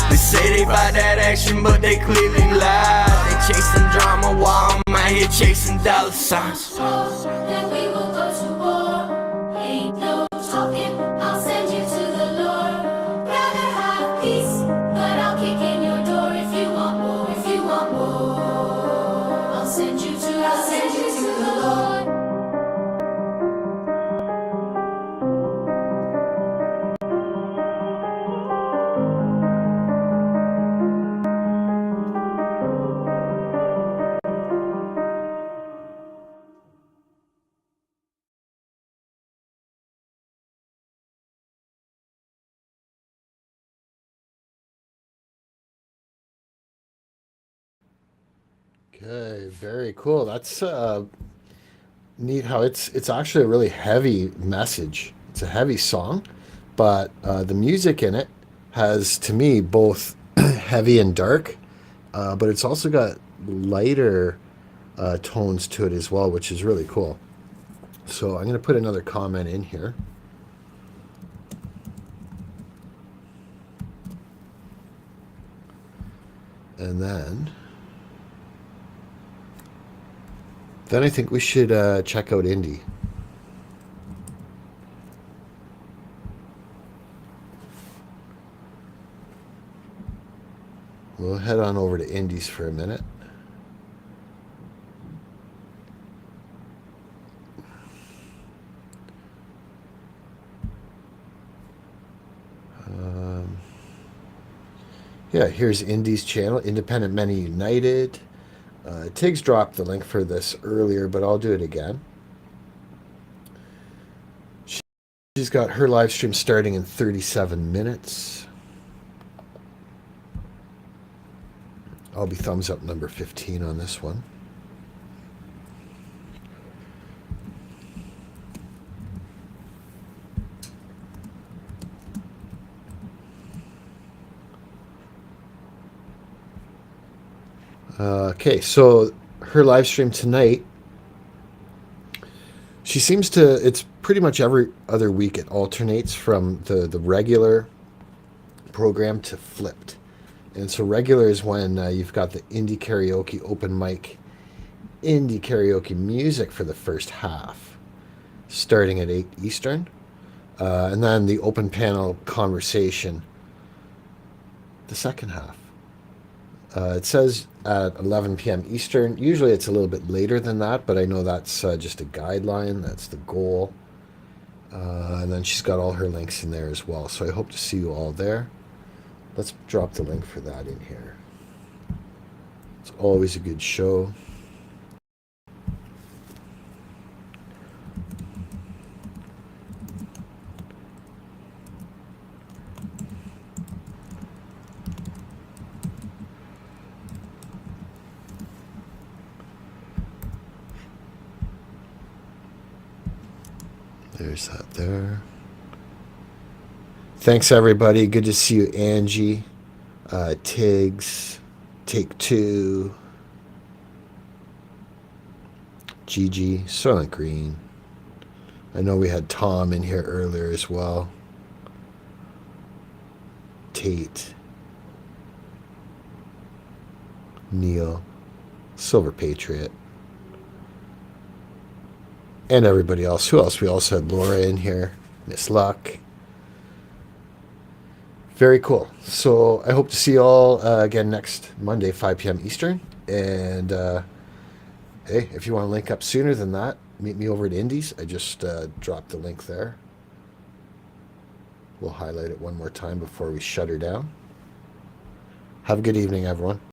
They say they buy that action, but they clearly lie. They chasing drama while I'm out here chasing dollar signs. Then we will go to war. Ain't no talking, I'll send you to the Lord. Rather have peace, but I'll kick in your door if you want war, if you want war. I'll send you to the Lord. Okay, very cool. That's neat how it's actually a really heavy message. It's a heavy song, but the music in it has, to me, both heavy and dark, but it's also got lighter tones to it as well, which is really cool. So I'm going to put another comment in here. And then I think we should check out Indie. We'll head on over to Indies for a minute. Yeah, here's Indie's channel, Independent Men United. Tiggs dropped the link for this earlier, but I'll do it again. She's got her live stream starting in 37 minutes. I'll be thumbs up number 15 on this one. Okay, so her live stream tonight, she seems to, it's pretty much every other week it alternates from the regular program to flipped. And so regular is when you've got the indie karaoke open mic, indie karaoke music for the first half, starting at 8 Eastern. And then the open panel conversation, the second half. It says at 11 p.m. Eastern. Usually it's a little bit later than that, but I know that's just a guideline. That's the goal. And then she's got all her links in there as well. So I hope to see you all there. Let's drop the link for that in here. It's always a good show. There's that there. Thanks, everybody. Good to see you, Angie, Tiggs, Take Two, Gigi, Soylent Green. I know we had Tom in here earlier as well. Tate, Neil, Silver Patriot, and everybody else. Who else? We also had Laura in here, Miss Luck. Very cool. So I hope to see you all again next Monday, 5 p.m. Eastern. And hey, if you want to link up sooner than that, meet me over at Indies. I just dropped the link there. We'll highlight it one more time before we shut her down. Have a good evening, everyone.